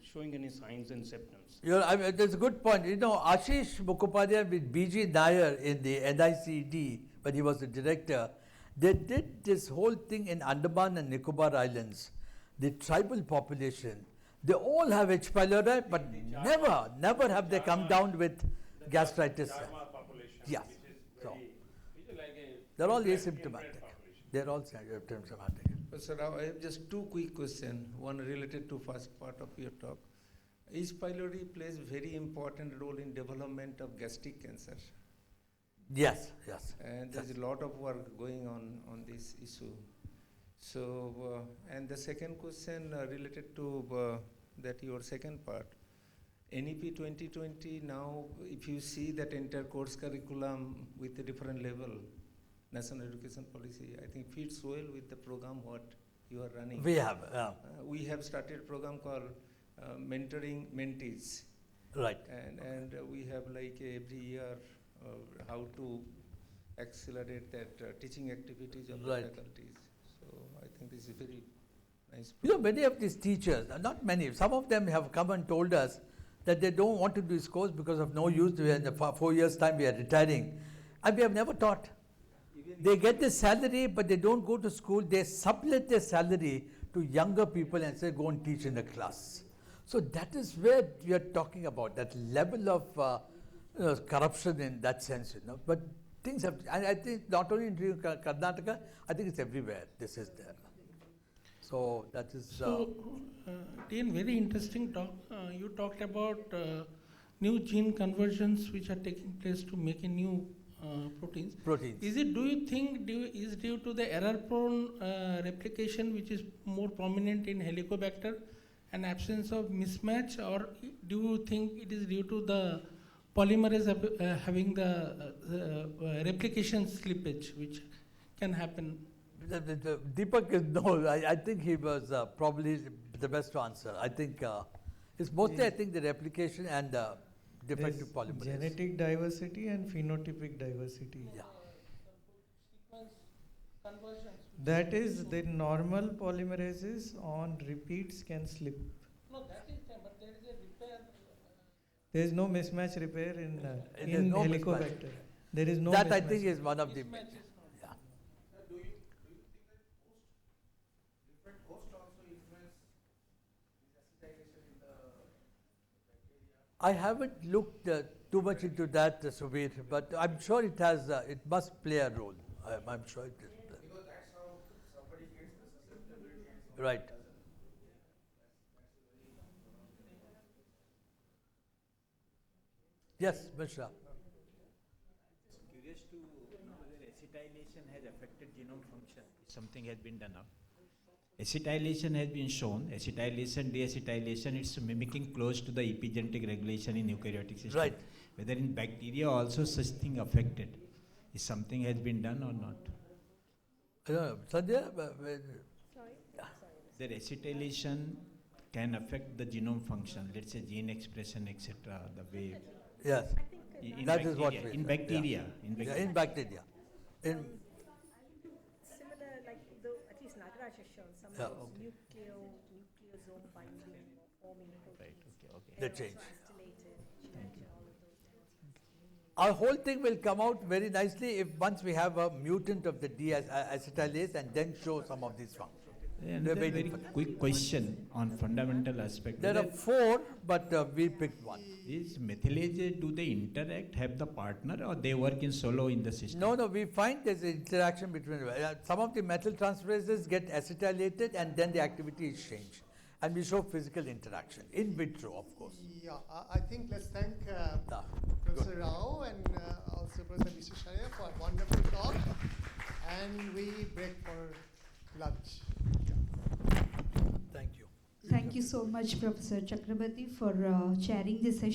[SPEAKER 6] showing any signs and symptoms?
[SPEAKER 10] That's a good point. You know, Ashish Mukhopadhyay with B.G. Nair in the NICD, when he was the director, they did this whole thing in Andaman and Nicobar Islands. The tribal population, they all have H. pylori, but never have they come down with gastritis. Yes. So, they're all asymptomatic. They're all asymptomatic.
[SPEAKER 4] Sir, I have just two quick questions. One related to first part of your talk. H. pylori plays very important role in development of gastric cancer.
[SPEAKER 10] Yes.
[SPEAKER 4] And there's a lot of work going on this issue. So, and the second question related to that your second part. NEP 2020, now if you see that entire course curriculum with a different level, National Education Policy, I think fits well with the program what you are running.
[SPEAKER 10] We have.
[SPEAKER 4] We have started a program called Mentoring Mentees.
[SPEAKER 10] Right.
[SPEAKER 4] And we have like every year how to accelerate that teaching activities of the faculties. So I think this is very nice.
[SPEAKER 10] You know, many of these teachers, not many, some of them have come and told us that they don't want to do this course because of no use. In the 4 years' time we are retiring. And we have never taught. They get the salary, but they don't go to school. They sublet their salary to younger people and say, go and teach in the class. So that is where we are talking about, that level of corruption in that sense. You know. But things have, and I think not only in Karnataka, I think it's everywhere. This is there. So that is.
[SPEAKER 7] Dean, very interesting talk. You talked about new gene conversions which are taking place to make a new proteins. Is it, do you think, is due to the error-prone replication which is more prominent in Helicobacter and absence of mismatch, or do you think it is due to the polymerase having the replication slippage which can happen?
[SPEAKER 10] Deepak is no. I think he was probably the best to answer. I think it's mostly, I think, the replication and defective polymerase.
[SPEAKER 8] Genetic diversity and phenotypic diversity.
[SPEAKER 10] Yeah.
[SPEAKER 8] That is, the normal polymerases on repeats can slip.
[SPEAKER 7] No, that is there, but there is a repair.
[SPEAKER 8] There is no mismatch repair in
[SPEAKER 10] no
[SPEAKER 8] Helicobacter.
[SPEAKER 10] mismatch.
[SPEAKER 8] There is no
[SPEAKER 10] that
[SPEAKER 8] mismatch.
[SPEAKER 10] I think is one of the. I haven't looked too much into that, Subir, but I'm sure it has. It must play a role. I'm sure it is.
[SPEAKER 4] Because that's how somebody gets the susceptibility.
[SPEAKER 10] Right. Yes, Mishra.
[SPEAKER 12] Curious to know whether acetylation has affected genome function. Something has been done now. Acetylation has been shown. Acetylation, deacetylation, it's mimicking close to the epigenetic regulation in eukaryotic system.
[SPEAKER 10] Right.
[SPEAKER 12] Whether in bacteria also such thing affected. Is something has been done or not?
[SPEAKER 10] Sandhya?
[SPEAKER 12] The acetylation can affect the genome function, let's say gene expression, etc. The way.
[SPEAKER 10] Yes.
[SPEAKER 12] In
[SPEAKER 10] That is what
[SPEAKER 12] bacteria,
[SPEAKER 10] we
[SPEAKER 12] in
[SPEAKER 10] said,
[SPEAKER 12] bacteria.
[SPEAKER 10] yeah.
[SPEAKER 12] In
[SPEAKER 10] Yeah, in bacteria. In
[SPEAKER 3] Similar, like at least Nagaraj has shown some
[SPEAKER 10] Yeah,
[SPEAKER 3] of those
[SPEAKER 10] okay.
[SPEAKER 3] nucleosome binding or forming proteins.
[SPEAKER 12] Okay.
[SPEAKER 10] The
[SPEAKER 3] They're
[SPEAKER 10] change.
[SPEAKER 3] also acylated, all of those things.
[SPEAKER 10] Our whole thing will come out very nicely if once we have a mutant of the deacetylase and then show some of these functions.
[SPEAKER 12] And
[SPEAKER 10] We're
[SPEAKER 12] a
[SPEAKER 10] waiting
[SPEAKER 12] very
[SPEAKER 10] for that.
[SPEAKER 12] quick question on fundamental aspect.
[SPEAKER 10] There are
[SPEAKER 12] Whether
[SPEAKER 10] 4, but we picked one.
[SPEAKER 12] These methylases, do they interact, have the partner, or they work in solo in the system?
[SPEAKER 10] No, we find there's an interaction between some of the metal transferases get acetylated and then the activity is changed. And we show physical interaction, in vitro, of course.
[SPEAKER 2] Yeah, I think let's thank Professor Rao and also Professor Visweswariah for a wonderful talk. And we break for lunch.
[SPEAKER 10] Thank you.
[SPEAKER 1] Thank you so much, Professor Chakrabarti, for chairing this session.